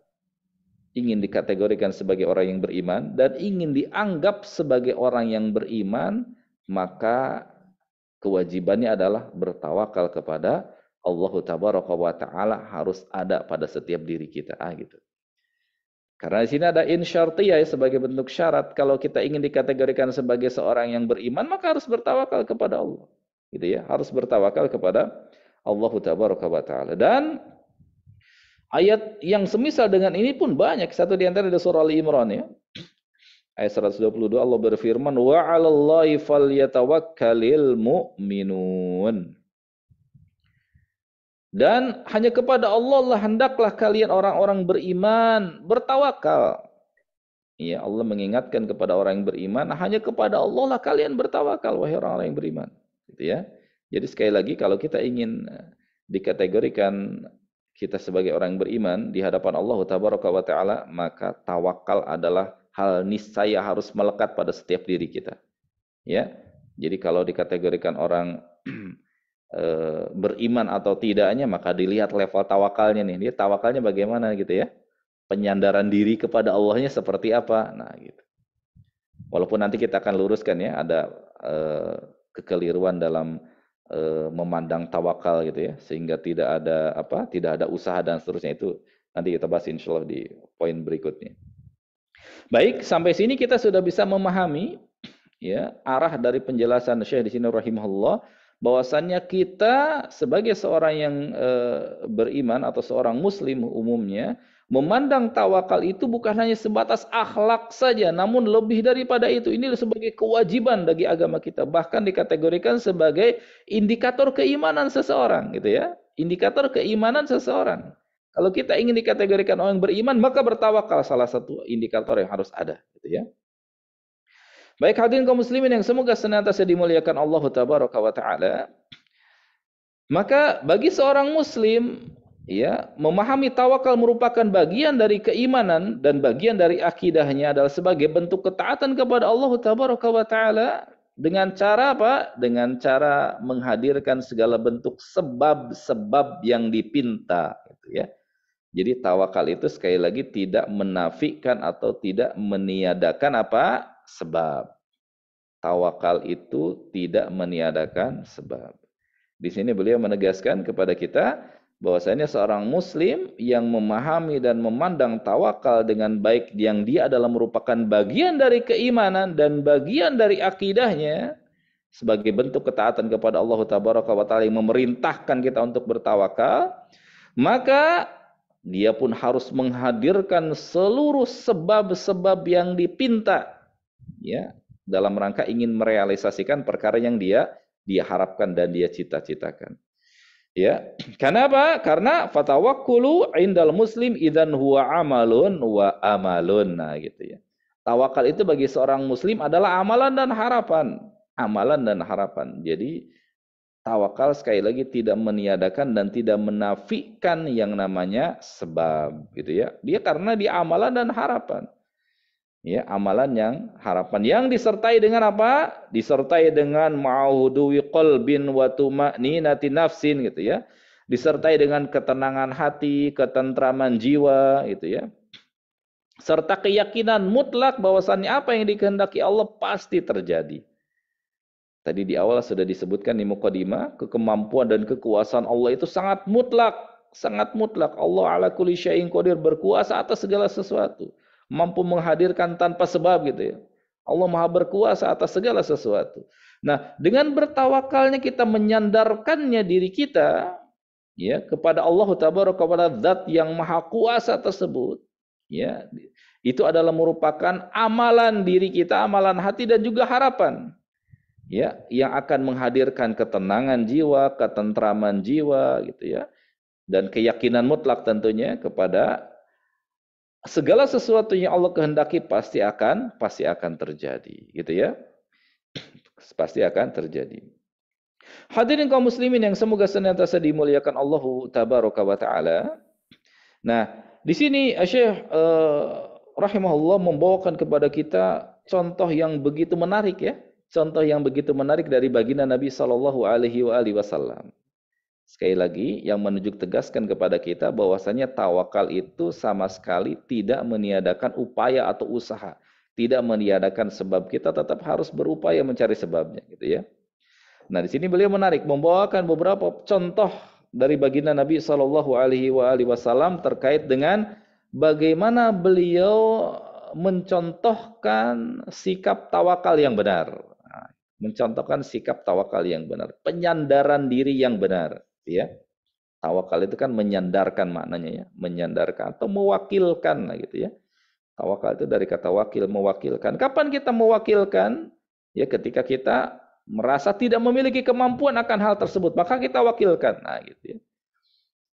ingin dikategorikan sebagai orang yang beriman dan ingin dianggap sebagai orang yang beriman, maka kewajibannya adalah bertawakal kepada Allah Tabaraka wa Ta'ala harus ada pada setiap diri kita gitu. Karena di sini ada insyartiyah sebagai bentuk syarat kalau kita ingin dikategorikan sebagai seorang yang beriman maka harus bertawakal kepada Allah. Gitu ya, harus bertawakal kepada Allah Tabaraka wa Ta'ala. Dan ayat yang semisal dengan ini pun banyak. Satu di antara di surah Ali Imran ya. Ayat 122 Allah berfirman wa 'alallahi falyatawakkalul mu'minun. Dan hanya kepada Allah lah hendaklah kalian orang-orang beriman bertawakal. Ya, Allah mengingatkan kepada orang yang beriman, hanya kepada Allah lah kalian bertawakal wahai orang-orang yang beriman. Gitu ya. Jadi sekali lagi kalau kita ingin dikategorikan kita sebagai orang yang beriman di hadapan Allah Tabaraka wa Ta'ala, maka tawakal adalah hal niscaya harus melekat pada setiap diri kita. Ya. Jadi kalau dikategorikan orang beriman atau tidaknya, maka dilihat level tawakalnya nih. Dia tawakalnya bagaimana gitu ya. Penyandaran diri kepada Allahnya seperti apa. Nah gitu. Walaupun nanti kita akan luruskan ya, ada kekeliruan dalam memandang tawakal gitu ya. Sehingga tidak ada usaha dan seterusnya, itu nanti kita bahas insyaallah di poin berikutnya. Baik, sampai sini kita sudah bisa memahami ya arah dari penjelasan Syekh di sini rahimahullah, bahwasannya kita sebagai seorang yang beriman atau seorang muslim umumnya memandang tawakal itu bukan hanya sebatas akhlak saja, namun lebih daripada itu. Ini sebagai kewajiban bagi agama kita, bahkan dikategorikan sebagai indikator keimanan seseorang gitu ya. Indikator keimanan seseorang. Kalau kita ingin dikategorikan orang yang beriman, maka bertawakal salah satu indikator yang harus ada gitu ya. Baik hadirin kaum muslimin yang semoga senantiasa dimuliakan Allah Tabaraka wa Ta'ala. Maka bagi seorang muslim ya, memahami tawakal merupakan bagian dari keimanan dan bagian dari akidahnya adalah sebagai bentuk ketaatan kepada Allah Tabaraka wa Ta'ala dengan cara apa? Dengan cara menghadirkan segala bentuk sebab-sebab yang dipinta, gitu ya. Jadi tawakal itu sekali lagi tidak menafikan atau tidak meniadakan apa? Sebab. Tawakal itu tidak meniadakan sebab. Di sini beliau menegaskan kepada kita bahwasanya seorang muslim yang memahami dan memandang tawakal dengan baik yang dia adalah merupakan bagian dari keimanan dan bagian dari akidahnya sebagai bentuk ketaatan kepada Allah Tabaraka wa Ta'ala yang memerintahkan kita untuk bertawakal, maka dia pun harus menghadirkan seluruh sebab-sebab yang dipinta, ya, dalam rangka ingin merealisasikan perkara yang dia harapkan dan dia cita-citakan. Ya, kenapa? Karena fatawakkulu indal muslim idzan huwa amalun wa amalun. Nah, gitu ya. Tawakal itu bagi seorang muslim adalah amalan dan harapan. Amalan dan harapan. Jadi tawakal sekali lagi tidak meniadakan dan tidak menafikan yang namanya sebab, gitu ya. Dia karena dia amalan dan harapan. Ya, amalan yang harapan yang disertai dengan apa? Disertai dengan ma'udwi qalbin wa tuma'ninati nafsin, gitu ya. Disertai dengan ketenangan hati, ketentraman jiwa, gitu ya. Serta keyakinan mutlak bahwasannya apa yang dikehendaki Allah pasti terjadi. Tadi di awal sudah disebutkan di mukadimah, kemampuan dan kekuasaan Allah itu sangat mutlak, sangat mutlak. Allah ala kulli syai'in qadir, berkuasa atas segala sesuatu, mampu menghadirkan tanpa sebab, gitu ya. Allah Maha berkuasa atas segala sesuatu. Nah, dengan bertawakalnya kita menyandarkannya diri kita, ya, kepada Allah Tabaraka wa Ta'ala, zat yang maha kuasa tersebut, ya, itu adalah merupakan amalan diri kita, amalan hati dan juga harapan, ya, yang akan menghadirkan ketenangan jiwa, ketentraman jiwa, gitu ya, dan keyakinan mutlak tentunya kepada segala sesuatu yang Allah kehendaki pasti akan terjadi, gitu ya. Pasti akan terjadi. Hadirin kaum muslimin yang semoga senantiasa dimuliakan Allah Tabaraka wa Ta'ala. Nah, di sini Syekh rahimahullah membawakan kepada kita contoh yang begitu menarik, ya. Contoh yang begitu menarik dari baginda Nabi Shallallahu Alaihi Wasallam. Sekali lagi yang menunjuk tegaskan kepada kita bahwasanya tawakal itu sama sekali tidak meniadakan upaya atau usaha, tidak meniadakan sebab. Kita tetap harus berupaya mencari sebabnya, gitu ya. Nah, di sini beliau menarik membawakan beberapa contoh dari baginda Nabi Shallallahu Alaihi Wasallam terkait dengan bagaimana beliau mencontohkan sikap tawakal yang benar. Mencontohkan sikap tawakal yang benar, penyandaran diri yang benar, ya. Tawakal itu kan menyandarkan maknanya, ya, menyandarkan atau mewakilkan, gitu ya. Tawakal itu dari kata wakil, mewakilkan. Kapan kita mewakilkan? Ya, ketika kita merasa tidak memiliki kemampuan akan hal tersebut, maka kita wakilkan. Nah, gitu ya.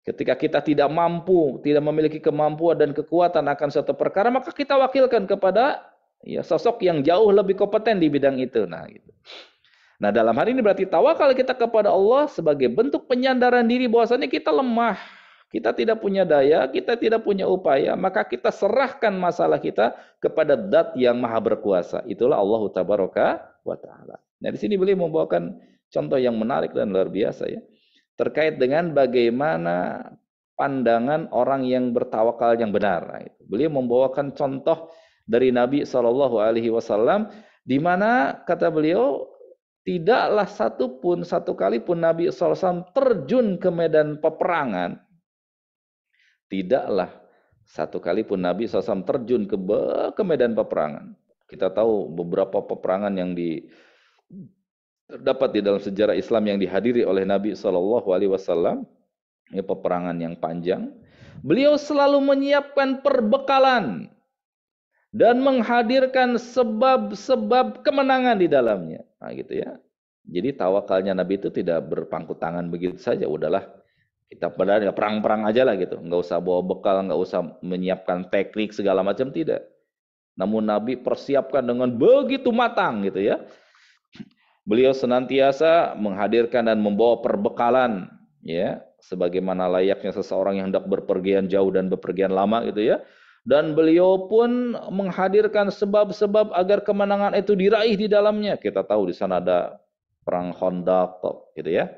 Ketika kita tidak mampu, tidak memiliki kemampuan dan kekuatan akan suatu perkara, maka kita wakilkan kepada, ya, sosok yang jauh lebih kompeten di bidang itu. Nah, gitu. Nah, dalam hal ini berarti tawakal kita kepada Allah sebagai bentuk penyandaran diri bahwasanya kita lemah, kita tidak punya daya, kita tidak punya upaya, maka kita serahkan masalah kita kepada Zat yang Maha berkuasa. Itulah Allah Tabaraka wa Ta'ala. Nah, di sini beliau membawakan contoh yang menarik dan luar biasa, ya, terkait dengan bagaimana pandangan orang yang bertawakal yang benar. Nah, itu. Beliau membawakan contoh dari Nabi Shallallahu Alaihi Wasallam, di mana kata beliau tidaklah satu kali pun Nabi SAW terjun ke medan peperangan. Tidaklah satu kali pun Nabi SAW terjun ke medan peperangan. Kita tahu beberapa peperangan yang terdapat di dalam sejarah Islam yang dihadiri oleh Nabi SAW, ya, peperangan yang panjang. Beliau selalu menyiapkan perbekalan dan menghadirkan sebab-sebab kemenangan di dalamnya. Nah, gitu ya. Jadi tawakalnya Nabi itu tidak berpangku tangan begitu saja. Udahlah, kita perang-perang aja lah gitu. Nggak usah bawa bekal, nggak usah menyiapkan teknik segala macam, tidak. Namun Nabi persiapkan dengan begitu matang, gitu ya. Beliau senantiasa menghadirkan dan membawa perbekalan, ya, sebagaimana layaknya seseorang yang hendak berpergian jauh dan berpergian lama gitu ya. Dan beliau pun menghadirkan sebab-sebab agar kemenangan itu diraih di dalamnya. Kita tahu di sana ada perang Khandaq gitu ya.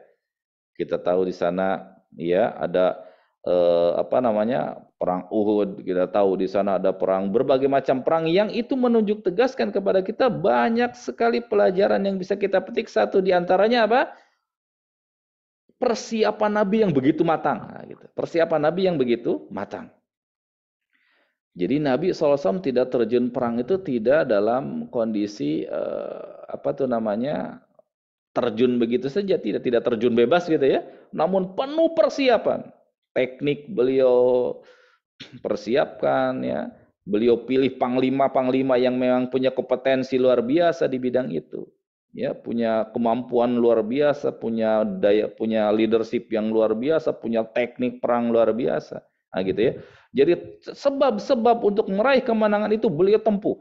Kita tahu di sana ya ada perang Uhud. Kita tahu di sana ada perang, berbagai macam perang yang itu menunjuk tegaskan kepada kita banyak sekali pelajaran yang bisa kita petik. Satu di antaranya apa? Persiapan Nabi yang begitu matang. Nah, gitu. Persiapan Nabi yang begitu matang. Jadi Nabi SAW tidak terjun perang itu tidak dalam kondisi terjun begitu saja, tidak terjun bebas gitu ya. Namun penuh persiapan. Teknik beliau persiapkan ya. Beliau pilih panglima-panglima yang memang punya kompetensi luar biasa di bidang itu. Ya, punya kemampuan luar biasa, punya leadership yang luar biasa, punya teknik perang luar biasa. Nah, gitu ya. Jadi sebab-sebab untuk meraih kemenangan itu beliau tempuh.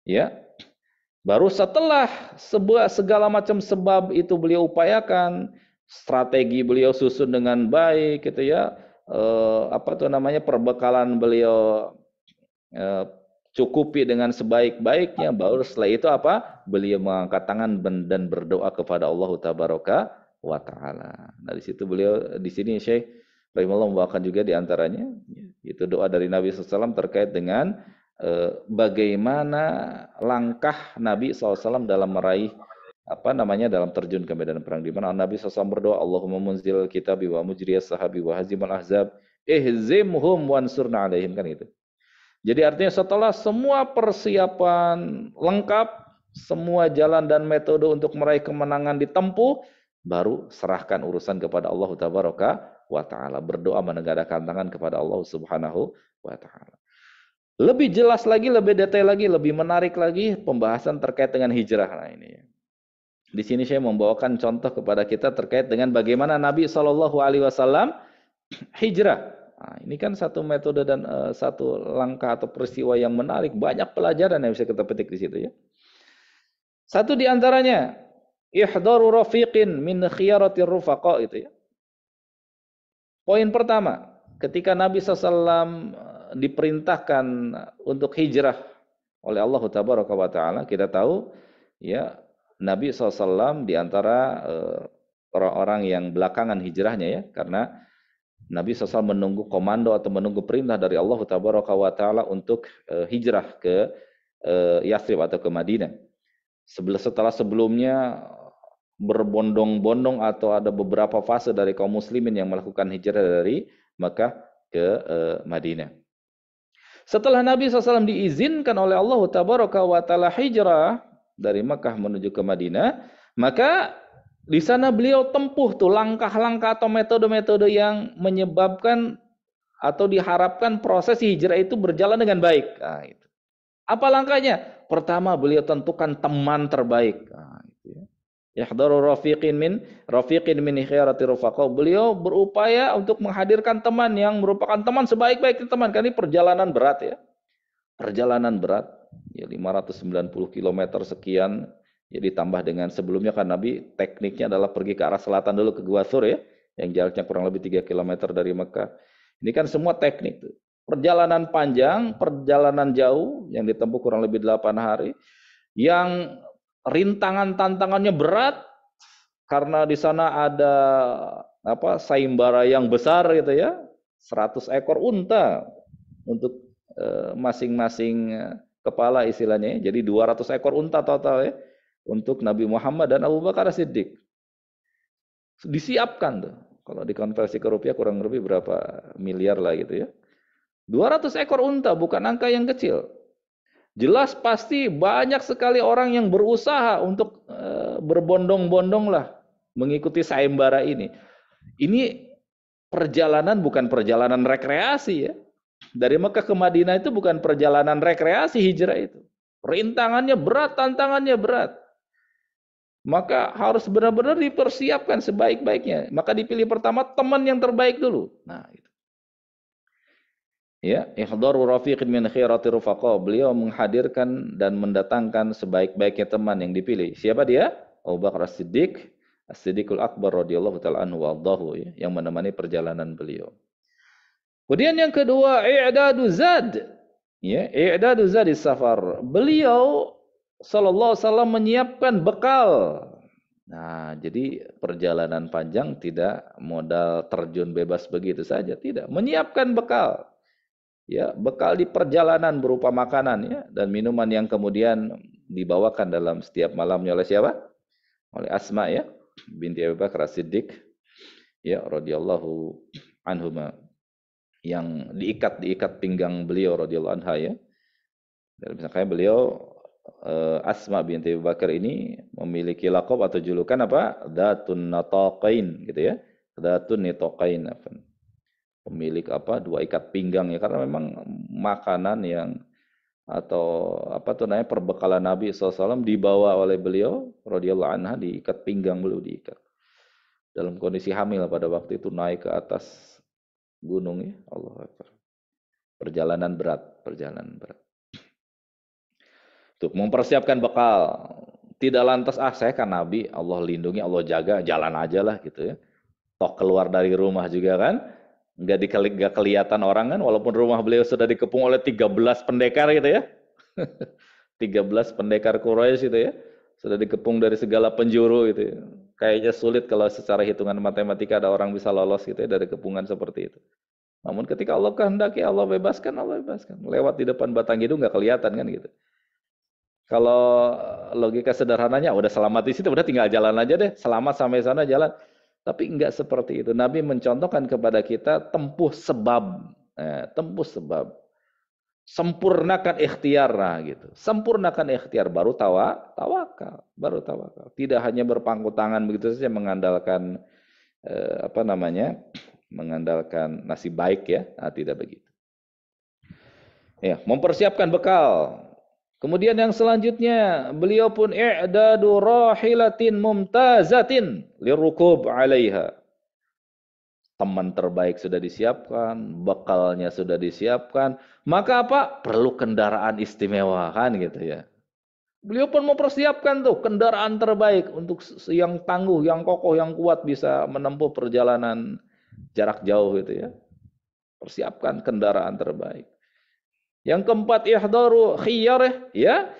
Ya. Baru setelah segala macam sebab itu beliau upayakan, strategi beliau susun dengan baik gitu ya. Perbekalan beliau cukupi dengan sebaik-baiknya, baru setelah itu beliau mengangkat tangan dan berdoa kepada Allah Tabaraka wa Ta'ala. Nah, di situ beliau di sini Syekh rahimahullah membawakan juga di antaranya itu doa dari Nabi SAW terkait dengan bagaimana langkah Nabi SAW dalam meraih dalam terjun ke medan perang, di mana Nabi SAW berdoa, Allahumma munzil kitabi wa mujriyas sahabi wa hazimal ahzab ihzimhum wansurna alaihim, kan itu. Jadi artinya setelah semua persiapan lengkap, semua jalan dan metode untuk meraih kemenangan ditempuh, baru serahkan urusan kepada Allah Tabaraka wa Ta'ala. Berdoa menegakkan tangan kepada Allah Subhanahu wa Ta'ala. Lebih jelas lagi, lebih detail lagi, lebih menarik lagi pembahasan terkait dengan hijrah. Nah, ini. Di sini saya membawakan contoh kepada kita terkait dengan bagaimana Nabi SAW hijrah. Nah, ini kan satu metode dan satu langkah atau peristiwa yang menarik. Banyak pelajaran yang bisa kita petik di situ ya. Satu di antaranya, ihdaru rafiqin min khiyaratir rufaqa itu ya. Poin pertama, ketika Nabi SAW diperintahkan untuk hijrah oleh Allah Tabaraka wa Ta'ala, kita tahu ya Nabi SAW diantara orang-orang yang belakangan hijrahnya ya, karena Nabi SAW menunggu komando atau menunggu perintah dari Allah Tabaraka wa Ta'ala untuk hijrah ke Yathrib atau ke Madinah. Setelah sebelumnya berbondong-bondong atau ada beberapa fase dari kaum muslimin yang melakukan hijrah dari Makkah ke Madinah. Setelah Nabi SAW diizinkan oleh Allah Tabaraka wa Ta'ala hijrah dari Makkah menuju ke Madinah, maka di sana beliau tempuh tuh langkah-langkah atau metode-metode yang menyebabkan atau diharapkan proses hijrah itu berjalan dengan baik. Nah, itu. Apa langkahnya? Pertama, beliau tentukan teman terbaik. Nah, itu ya. Yahdaru rafiqin min khiyarati rufaqa. Beliau berupaya untuk menghadirkan teman yang merupakan teman sebaik-baiknya teman. Karena ini perjalanan berat ya. Perjalanan berat. Ya 590 km sekian. Ya ditambah dengan sebelumnya kan Nabi tekniknya adalah pergi ke arah selatan dulu ke Gua Thur ya. Yang jaraknya kurang lebih 3 km dari Mekah. Ini kan semua teknik tuh. Perjalanan panjang, perjalanan jauh yang ditempuh kurang lebih 8 hari. Yang rintangan tantangannya berat karena di sana ada sayembara yang besar gitu ya, 100 ekor unta untuk masing-masing kepala istilahnya, jadi 200 ekor unta total ya untuk Nabi Muhammad dan Abu Bakar As-Siddiq. Disiapkan tuh, kalau dikonversi ke rupiah kurang lebih berapa miliar lah gitu ya. 200 ekor unta bukan angka yang kecil. Jelas pasti banyak sekali orang yang berusaha untuk berbondong-bondong lah mengikuti sayembara ini. Ini perjalanan bukan perjalanan rekreasi ya. Dari Mekah ke Madinah itu bukan perjalanan rekreasi hijrah itu. Rintangannya berat, tantangannya berat. Maka harus benar-benar dipersiapkan sebaik-baiknya. Maka dipilih pertama teman yang terbaik dulu. Nah, itu. Ya, ihdaru rafiqin min khiyarati rufaqa. Beliau menghadirkan dan mendatangkan sebaik-baiknya teman yang dipilih. Siapa dia? Abu Bakar As-Siddiq As-Siddiqul Akbar radhiyallahu taala anhu wadhahu, ya, yang menemani perjalanan beliau. Kemudian yang kedua, i'dadu zad. Ya, i'dadu zad safar. Beliau sallallahu alaihi wasallam menyiapkan bekal. Nah, jadi perjalanan panjang tidak modal terjun bebas begitu saja, tidak. Menyiapkan bekal. Ya, bekal di perjalanan berupa makanan, ya, dan minuman yang kemudian dibawakan dalam setiap malamnya oleh siapa? Oleh Asma, ya, binti Abu Bakar As-Siddiq, ya, radhiyallahu anhuma, yang diikat pinggang beliau radhiyallahu anha, ya. Dan misalnya beliau Asma binti Abu Bakar ini memiliki laqab atau julukan apa? Dzatun nataqain, gitu ya. Dzatun nitaqain, apa? Pemilik apa? Dua ikat pinggang, ya, karena memang makanan yang atau apa tuh namanya perbekalan Nabi SAW dibawa oleh beliau radhiyallahu anha, diikat pinggang beliau, diikat dalam kondisi hamil pada waktu itu, naik ke atas gunung, ya. Allahu Akbar. Perjalanan berat. Untuk mempersiapkan bekal. Tidak lantas, saya kan Nabi, Allah lindungi, Allah jaga, jalan aja lah gitu, ya. Toh keluar dari rumah juga kan, nggak kelihatan orang kan, walaupun rumah beliau sudah dikepung oleh 13 pendekar gitu, ya. 13 pendekar Quraisy itu, ya. Sudah dikepung dari segala penjuru gitu, ya. Kayaknya sulit kalau secara hitungan matematika ada orang bisa lolos gitu, ya, dari kepungan seperti itu. Namun ketika Allah kehendaki, Allah bebaskan. Lewat di depan batang hidung nggak kelihatan kan gitu. Kalau logika sederhananya udah selamat di situ, udah tinggal jalan aja deh, selamat sampai sana jalan. Tapi enggak seperti itu. Nabi mencontohkan kepada kita tempuh sebab, sempurnakan ikhtiar, gitu. Sempurnakan ikhtiar baru tawakal. Tidak hanya berpangku tangan begitu saja mengandalkan mengandalkan nasib baik, ya. Nah, tidak begitu. Ya, mempersiapkan bekal. Kemudian yang selanjutnya, beliau pun i'dadu rahilatin mumtazatin lirukub 'alaiha. Teman terbaik sudah disiapkan, bekalnya sudah disiapkan, maka apa? Perlu kendaraan istimewa kan gitu, ya. Beliau pun mempersiapkan tuh kendaraan terbaik untuk yang tangguh, yang kokoh, yang kuat bisa menempuh perjalanan jarak jauh gitu, ya. Persiapkan kendaraan terbaik. Yang keempat, ihdaru khiyarih, ya,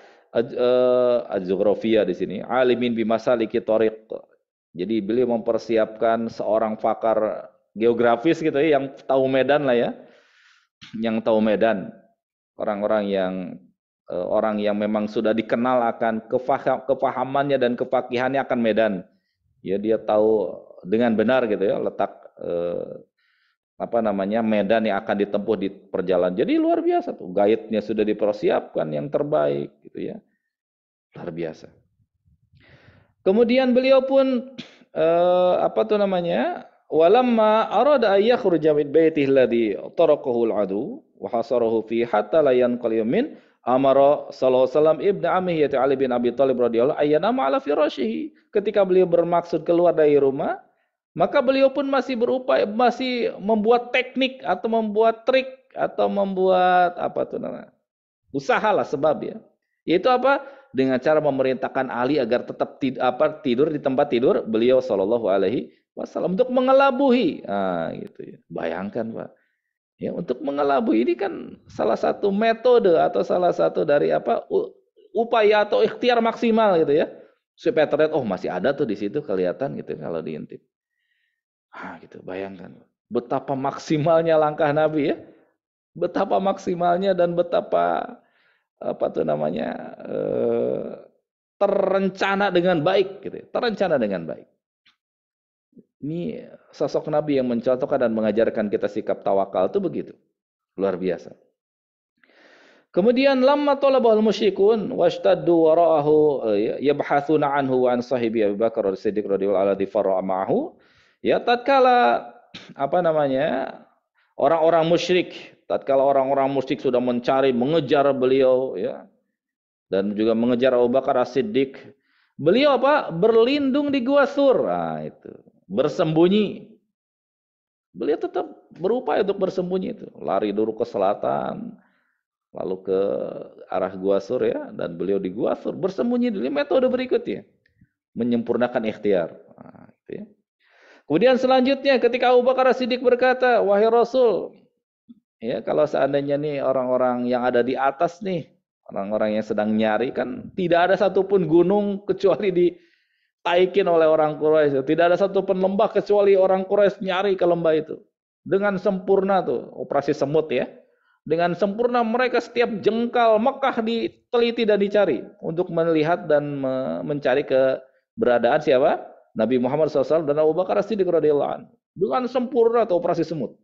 az-zugrafiyah di sini, alimin bimasaliki thariq. Jadi beliau mempersiapkan seorang pakar geografis gitu, ya, yang tahu medan lah, ya. Yang tahu medan. Orang-orang yang memang sudah dikenal akan kefahamannya dan kefakihannya akan medan. Ya, dia tahu dengan benar gitu, ya, letak medan yang akan ditempuh di perjalanan. Jadi luar biasa tuh, guide-nya sudah dipersiapkan yang terbaik gitu, ya. Luar biasa. Kemudian beliau pun walamma arada ay yakhruja min baitihi alladhi tarakahu al-adu wa hasarahu fi hatta la yanqaliya min amara sallallahu alaihi wasallam ibnu ammihi Ali bin Abi Thalib radhiyallahu ayyanama ala firashihi. Ketika beliau bermaksud keluar dari rumah, maka beliau pun masih membuat teknik atau membuat trik atau membuat usahalah sebab, ya. Yaitu apa? Dengan cara memerintahkan Ali agar tetap tidur di tempat tidur beliau sallallahu alaihi wasallam untuk mengelabui. Gitu, ya. Bayangkan, Pak. Ya, untuk mengelabui ini kan salah satu metode atau salah satu dari upaya atau ikhtiar maksimal gitu, ya. Supaya terlihat masih ada tuh di situ, kelihatan gitu kalau diintip. Gitu, bayangkan betapa maksimalnya langkah Nabi, ya. Betapa maksimalnya dan betapa terencana dengan baik gitu, ya. Terencana dengan baik. Ini sosok Nabi yang mencontohkan dan mengajarkan kita sikap tawakal itu begitu. Luar biasa. Kemudian lamma talabahul musyrikun washtaddu wara'ahu yabhatsuna anhu wa an sahibi Abu Bakar As-Siddiq radhiyallahu anhu farra ma'ahu. Ya, tatkala orang-orang musyrik, orang-orang musyrik sudah mencari, mengejar beliau, ya, dan juga mengejar Abu Bakar As-Siddiq, beliau berlindung di Gua Sur, itu, bersembunyi. Beliau tetap berupaya untuk bersembunyi itu, lari dulu ke selatan, lalu ke arah Gua Sur, ya, dan beliau di Gua Sur bersembunyi. Dulu metode berikutnya, menyempurnakan ikhtiar. Ya. Kemudian selanjutnya ketika Abu Bakar As-Siddiq berkata, wahai Rasul, ya kalau seandainya nih orang-orang yang ada di atas nih, orang-orang yang sedang nyari kan tidak ada satupun gunung kecuali ditaikin oleh orang Quraisy. Tidak ada satupun lembah kecuali orang Quraisy nyari ke lembah itu. Dengan sempurna tuh, operasi semut ya. Dengan sempurna mereka setiap jengkal Mekah diteliti dan dicari untuk melihat dan mencari keberadaan siapa? Nabi Muhammad SAW dan Abu Bakar As-Siddiq radhiyallahu anhu. Dengan sempurna tuh operasi semut.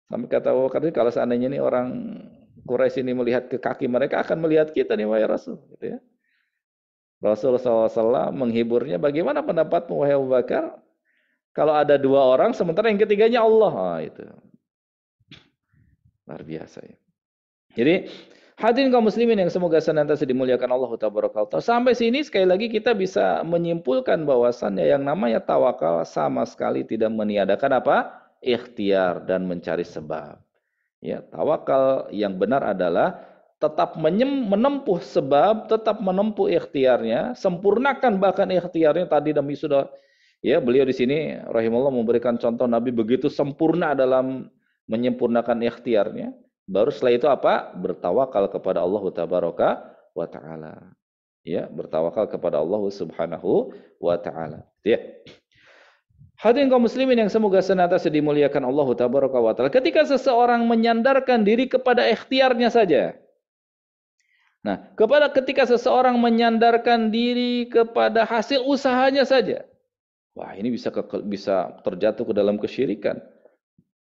Sampai kata Abu Bakar, kalau seandainya ini orang Quraisy ini melihat ke kaki mereka akan melihat kita nih wahai Rasul, gitu ya. Rasulullah SAW menghiburnya, bagaimana pendapatmu wahai Abu Bakar? Kalau ada dua orang sementara yang ketiganya Allah, itu luar biasa ya. Jadi hadirin kaum muslimin yang semoga senantiasa dimuliakan Allah Tabaraka wa Ta'ala. Sampai sini sekali lagi kita bisa menyimpulkan bahwasannya yang namanya tawakal sama sekali tidak meniadakan apa? Ikhtiar dan mencari sebab. Ya, tawakal yang benar adalah tetap menempuh sebab, tetap menempuh ikhtiarnya, sempurnakan bahkan ikhtiarnya. Tadi Nabi sudah ya, beliau di sini rahimahullah memberikan contoh Nabi begitu sempurna dalam menyempurnakan ikhtiarnya. Baru setelah itu apa? Bertawakal kepada Allah Tabaraka wa Ta'ala. Ya, bertawakal kepada Allah Subhanahu wa Ta'ala. Ya. Hadirin kaum muslimin yang semoga senantiasa dimuliakan Allah Tabaraka wa Ta'ala. Ketika seseorang menyandarkan diri kepada ikhtiarnya saja. Nah, ketika seseorang menyandarkan diri kepada hasil usahanya saja. Wah, ini bisa terjatuh ke dalam kesyirikan.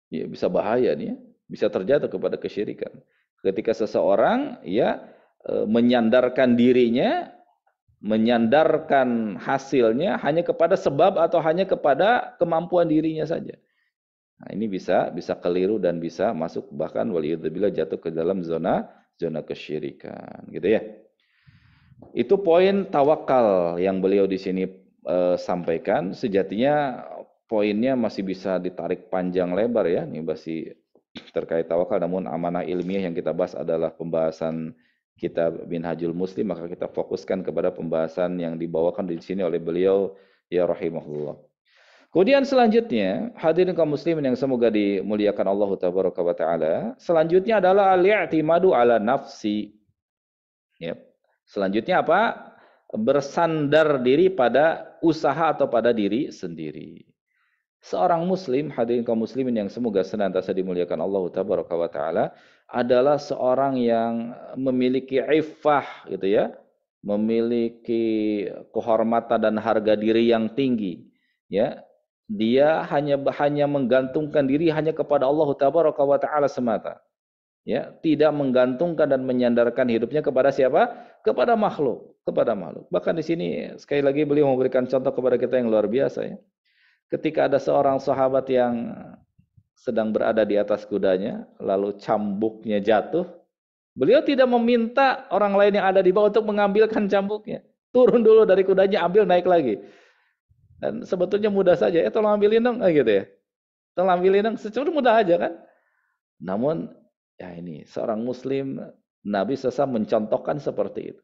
Ya, bisa bahaya nih ya. Bisa terjatuh kepada kesyirikan. Ketika seseorang ya menyandarkan dirinya, menyandarkan hasilnya hanya kepada sebab atau hanya kepada kemampuan dirinya saja. Nah, ini bisa keliru dan bisa masuk bahkan waliyadzubillah jatuh ke dalam zona kesyirikan, gitu ya. Itu poin tawakal yang beliau di sini sampaikan. Sejatinya poinnya masih bisa ditarik panjang lebar ya, ini masih terkait tawakal, namun amanah ilmiah yang kita bahas adalah pembahasan kitab Minhajul Muslim, maka kita fokuskan kepada pembahasan yang dibawakan di sini oleh beliau ya rahimahullah. Kemudian selanjutnya, hadirin kaum muslimin yang semoga dimuliakan Allah Tabaraka wa Ta'ala, selanjutnya adalah al-i'timadu ala nafsi. Ya. Selanjutnya apa? Bersandar diri pada usaha atau pada diri sendiri. Seorang muslim, hadirin kaum muslimin yang semoga senantiasa dimuliakan Allah Tabaraka wa Ta'ala, adalah seorang yang memiliki iffah gitu ya, memiliki kehormatan dan harga diri yang tinggi ya. Dia hanya menggantungkan diri hanya kepada Allah Tabaraka wa Ta'ala semata. Ya, tidak menggantungkan dan menyandarkan hidupnya kepada siapa? Kepada makhluk, Bahkan di sini sekali lagi beliau memberikan contoh kepada kita yang luar biasa ya. Ketika ada seorang sahabat yang sedang berada di atas kudanya, lalu cambuknya jatuh, beliau tidak meminta orang lain yang ada di bawah untuk mengambilkan cambuknya. Turun dulu dari kudanya, ambil, naik lagi. Dan sebetulnya mudah saja, tolong ambilin dong, gitu ya. Tolong ambilin dong, secara mudah aja kan. Namun, ya ini, seorang muslim, Nabi SAW mencontohkan seperti itu.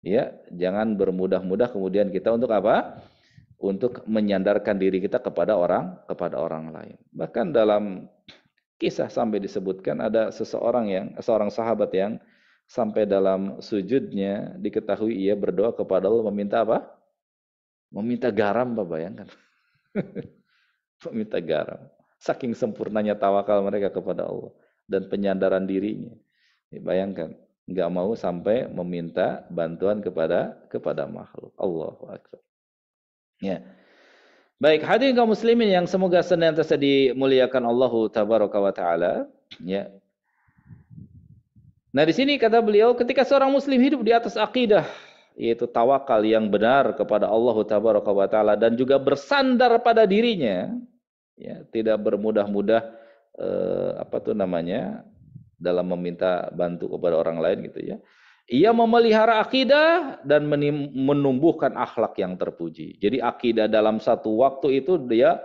Ya, jangan bermudah-mudah kemudian kita untuk apa? Untuk menyandarkan diri kita kepada orang lain. Bahkan dalam kisah sampai disebutkan ada seorang sahabat yang sampai dalam sujudnya diketahui ia berdoa kepada Allah meminta apa? Meminta garam, Pak, bayangkan. Meminta garam. Saking sempurnanya tawakal mereka kepada Allah dan penyandaran dirinya. Bayangkan, nggak mau sampai meminta bantuan kepada makhluk. Allahu Akbar. Ya. Baik, hadirin kaum muslimin yang semoga senantiasa dimuliakan Allah Tabaraka wa Ta'ala, ya. Nah, di sini kata beliau, ketika seorang muslim hidup di atas akidah, yaitu tawakal yang benar kepada Allah Tabaraka wa Ta'ala dan juga bersandar pada dirinya, ya, tidak bermudah-mudah dalam meminta bantu kepada orang lain gitu ya. Ia memelihara akidah dan menumbuhkan akhlak yang terpuji. Jadi akidah dalam satu waktu itu dia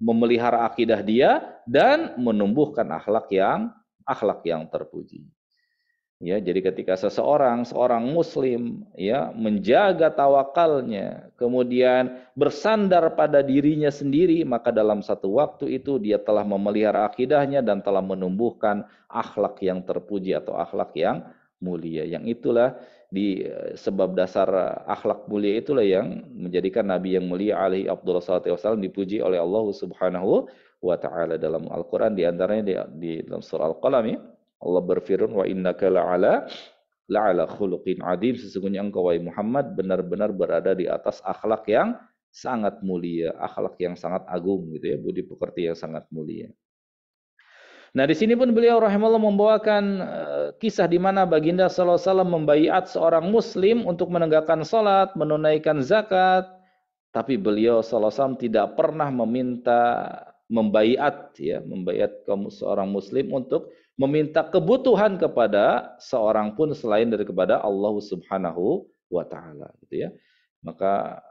memelihara akidah dia dan menumbuhkan akhlak yang terpuji. Ya, jadi ketika seorang muslim ya menjaga tawakalnya, kemudian bersandar pada dirinya sendiri, maka dalam satu waktu itu dia telah memelihara akidahnya dan telah menumbuhkan akhlak yang terpuji atau akhlak yang mulia. Yang itulah di sebab dasar akhlak mulia itulah yang menjadikan Nabi yang mulia alaihi afdhalus salatu wassalam dipuji oleh Allah Subhanahu wa taala dalam Al-Qur'an, di antaranya di dalam surah Al-Qalam ya. Allah berfirman, wa innaka la'ala khuluqin adim, sesungguhnya engkau wahai Muhammad benar-benar berada di atas akhlak yang sangat mulia, akhlak yang sangat agung gitu ya, budi pekerti yang sangat mulia. Nah, di sini pun beliau rahimahullah membawakan kisah di mana baginda sallallahu alaihi wasallam membaiat seorang muslim untuk menegakkan salat, menunaikan zakat, tapi beliau sallallahu alaihi wasallam tidak pernah meminta membaiat kaum seorang muslim untuk meminta kebutuhan kepada seorang pun selain daripada Allah Subhanahu wa taala gitu ya. Maka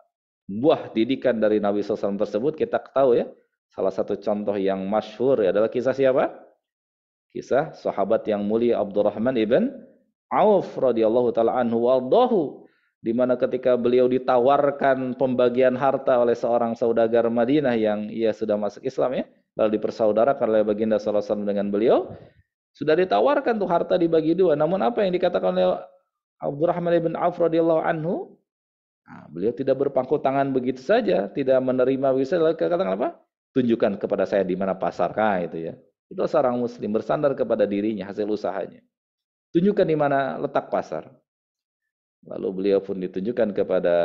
buah didikan dari Nabi SAW tersebut kita tahu ya. Salah satu contoh yang masyhur adalah kisah siapa? Kisah sahabat yang mulia Abdurrahman ibn Auf radhiyallahu taala anhu wardahu, di mana ketika beliau ditawarkan pembagian harta oleh seorang saudagar Madinah yang ia sudah masuk Islam ya, lalu dipersaudarakan oleh baginda sallallahu alaihi wasallam dengan beliau. Sudah ditawarkan tuh harta dibagi dua, namun apa yang dikatakan oleh Abdurrahman ibn Auf radhiyallahu anhu? Nah, beliau tidak berpangku tangan begitu saja, tidak menerima begitu saja. Lalu katakan apa? Tunjukkan kepada saya di mana pasar, itu ya. Itu seorang muslim bersandar kepada dirinya, hasil usahanya. Tunjukkan di mana letak pasar. Lalu beliau pun ditunjukkan kepada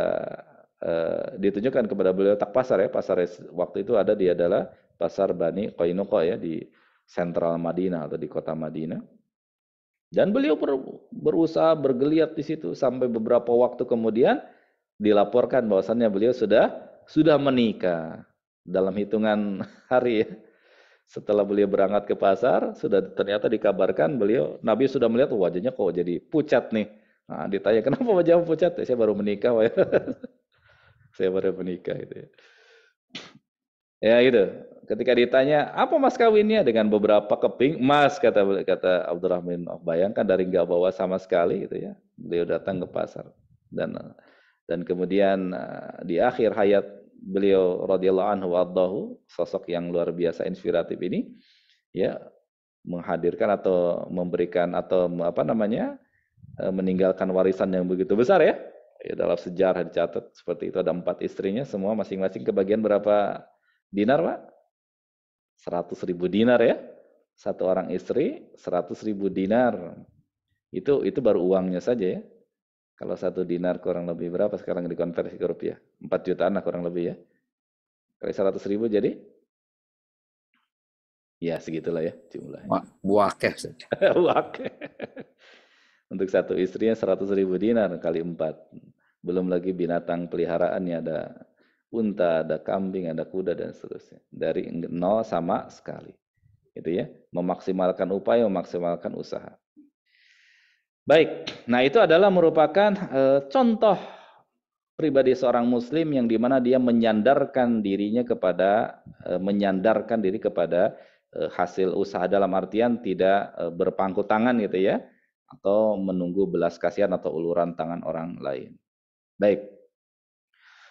beliau letak pasar ya. Pasar waktu itu adalah pasar Bani Qainuqa ya, di sentral Madinah atau di kota Madinah. Dan beliau berusaha bergeliat di situ sampai beberapa waktu kemudian dilaporkan bahwasannya beliau sudah menikah dalam hitungan hari ya. Setelah beliau berangkat ke pasar, ternyata dikabarkan Nabi sudah melihat wajahnya kok jadi pucat nih. Nah, ditanya kenapa wajahmu pucat? Saya baru menikah, ya. Saya baru menikah itu ya. Ya gitu. Ketika ditanya, apa mas kawinnya? Dengan beberapa keping emas, kata Abdurrahman. Bayangkan dari nggak bawa sama sekali gitu ya. Beliau datang ke pasar. Dan kemudian di akhir hayat beliau radhiyallahu anhu waddahu, sosok yang luar biasa inspiratif ini ya, menghadirkan atau memberikan atau meninggalkan warisan yang begitu besar ya. Dalam sejarah dicatat seperti itu, ada 4 istrinya, semua masing-masing kebagian berapa dinar, Pak? 100.000 dinar ya. Satu orang istri 100.000 dinar. Itu baru uangnya saja ya. Kalau 1 dinar kurang lebih berapa sekarang dikonversi ke rupiah? 4 jutaan lah kurang lebih ya. Kali 100.000 jadi? Ya segitulah ya jumlahnya. Wakeh. Wakeh. Untuk satu istrinya 100.000 dinar kali 4. Belum lagi binatang peliharaannya, ada unta, ada kambing, ada kuda dan seterusnya. Dari 0 sama sekali. Itu ya, memaksimalkan upaya, memaksimalkan usaha. Baik, nah itu adalah merupakan contoh pribadi seorang muslim yang dimana dia menyandarkan diri kepada hasil usaha, dalam artian tidak berpangku tangan gitu ya, atau menunggu belas kasihan atau uluran tangan orang lain. Baik.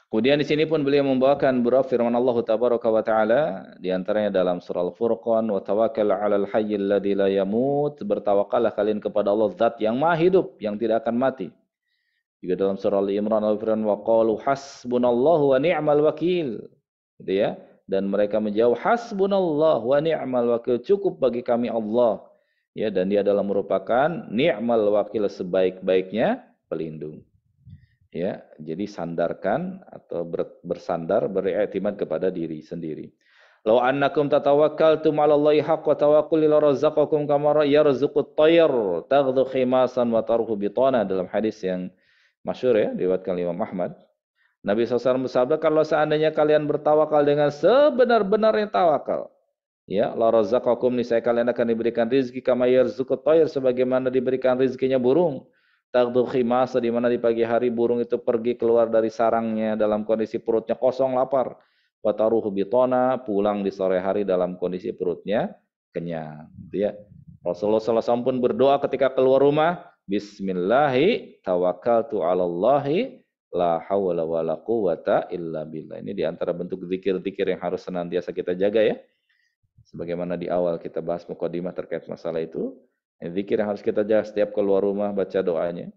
Kemudian di sini pun beliau membawakan beberapa firman Allah tabaraka wa taala, di antaranya dalam surah Al-Furqan, wa tawakkal 'alal hayyil ladzi la yamut, bertawakallah kalian kepada Allah zat yang maha hidup, yang tidak akan mati. Juga dalam surah Al-Imran al-Firman, wa qalu hasbunallahu wa ni'mal wakil. Gitu ya. Dan mereka menjawab hasbunallahu wa ni'mal wakil, cukup bagi kami Allah. Ya, dan dia adalah merupakan ni'mal wakil, sebaik-baiknya pelindung. Ya, jadi sandarkan atau bersandar, beriktimad kepada diri sendiri. Law annakum tatawakkaltum 'ala Allahi haqqa tawakkuli la razaqakum kama yarzuqut tayr taghdu khimasan wa tarhu bitana, dalam hadis yang masyhur ya, diriwayatkan Imam Ahmad. Nabi SAW bersabda, kalau seandainya kalian bertawakal dengan sebenar-benarnya tawakal, ya, la razaqakum, niscaya kalian akan diberikan rezeki kama yarzuqut tayr, sebagaimana diberikan rezekinya burung. Taghdu khimasa, di mana di pagi hari burung itu pergi keluar dari sarangnya dalam kondisi perutnya kosong lapar. Wa taruhu bitana, pulang di sore hari dalam kondisi perutnya kenyang, gitu ya. Rasulullah SAW pun berdoa ketika keluar rumah, Bismillahi tawakkaltu 'alallahi la haula wala quwata illa billah. Ini di antara bentuk zikir-zikir yang harus senantiasa kita jaga ya. Sebagaimana di awal kita bahas mukadimah terkait masalah itu, zikir yang harus kita jaga setiap keluar rumah baca doanya.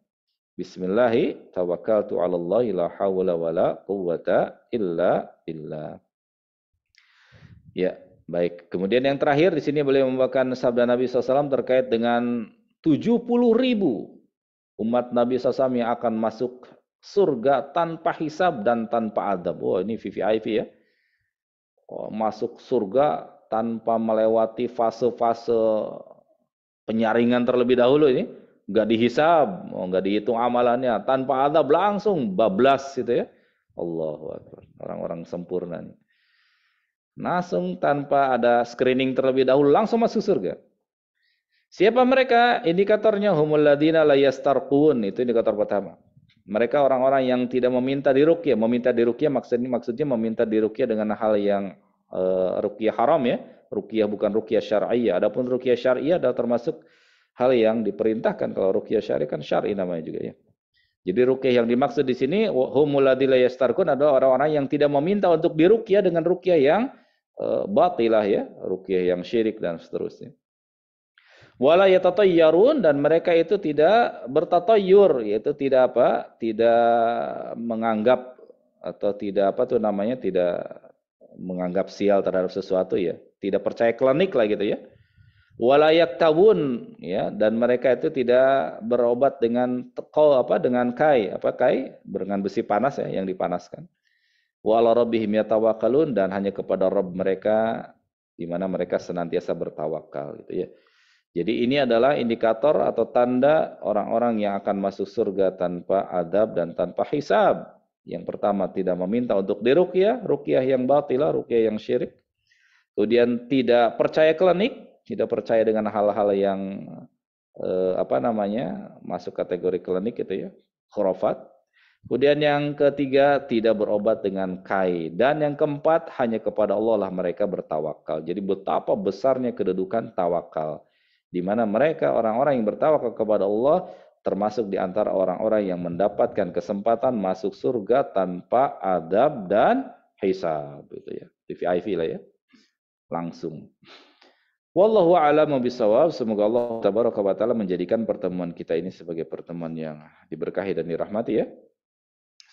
Bismillahi tawakkaltu 'alallahi la haula wala quwata illa billah. Ya, baik. Kemudian yang terakhir di sini boleh membawakan sabda Nabi SAW terkait dengan 70.000 umat Nabi SAW yang akan masuk surga tanpa hisab dan tanpa adab. Oh, ini VVIP ya. Oh, masuk surga tanpa melewati fase-fase penyaringan terlebih dahulu ini. Nggak dihisab, nggak dihitung amalannya. Tanpa adab langsung bablas gitu ya. Allahu Akbar. Orang-orang sempurna nih. Langsung tanpa ada screening terlebih dahulu langsung masuk surga. Siapa mereka? Indikatornya humul ladina la yastarqun, itu indikator pertama. Mereka orang-orang yang tidak meminta diruqyah. Meminta diruqyah maksudnya meminta diruqyah dengan hal yang ruqyah haram ya. Ruqyah bukan ruqyah syar'iyyah. Adapun ruqyah syar'iyyah adalah termasuk hal yang diperintahkan. Kalau ruqyah syar'i kan syar'i namanya juga ya. Jadi ruqyah yang dimaksud di sini humul ladina la yastarqun adalah orang-orang yang tidak meminta untuk diruqyah dengan ruqyah yang batilah ya, ruqyah yang syirik dan seterusnya. Wala yatatayyarun, dan mereka itu tidak bertatayyur, yaitu tidak apa? Tidak menganggap atau tidak apa tuh namanya, tidak menganggap sial terhadap sesuatu ya. Tidak percaya klinik lah gitu ya. Wala yaktawun ya, dan mereka itu tidak berobat dengan dengan kai, dengan besi panas ya yang dipanaskan. Wa ala rabbihim yatawakkalun, dan hanya kepada Rabb mereka di mana mereka senantiasa bertawakal gitu ya. Jadi ini adalah indikator atau tanda orang-orang yang akan masuk surga tanpa adab dan tanpa hisab. Yang pertama tidak meminta untuk diruqyah, ruqyah yang batilah, ruqyah yang syirik. Kemudian tidak percaya klinik, tidak percaya dengan hal-hal yang masuk kategori klinik gitu ya, khurafat. Kemudian yang ketiga, tidak berobat dengan kai. Dan yang keempat, hanya kepada Allah lah mereka bertawakal. Jadi betapa besarnya kedudukan tawakal. Di mana mereka orang-orang yang bertawakal kepada Allah, termasuk di antara orang-orang yang mendapatkan kesempatan masuk surga tanpa adab dan hisab. Gitu ya. VVIP lah ya. Langsung. Wallahu a'lam bishawab. Semoga Allah tabaraka wa taala menjadikan pertemuan kita ini sebagai pertemuan yang diberkahi dan dirahmati ya.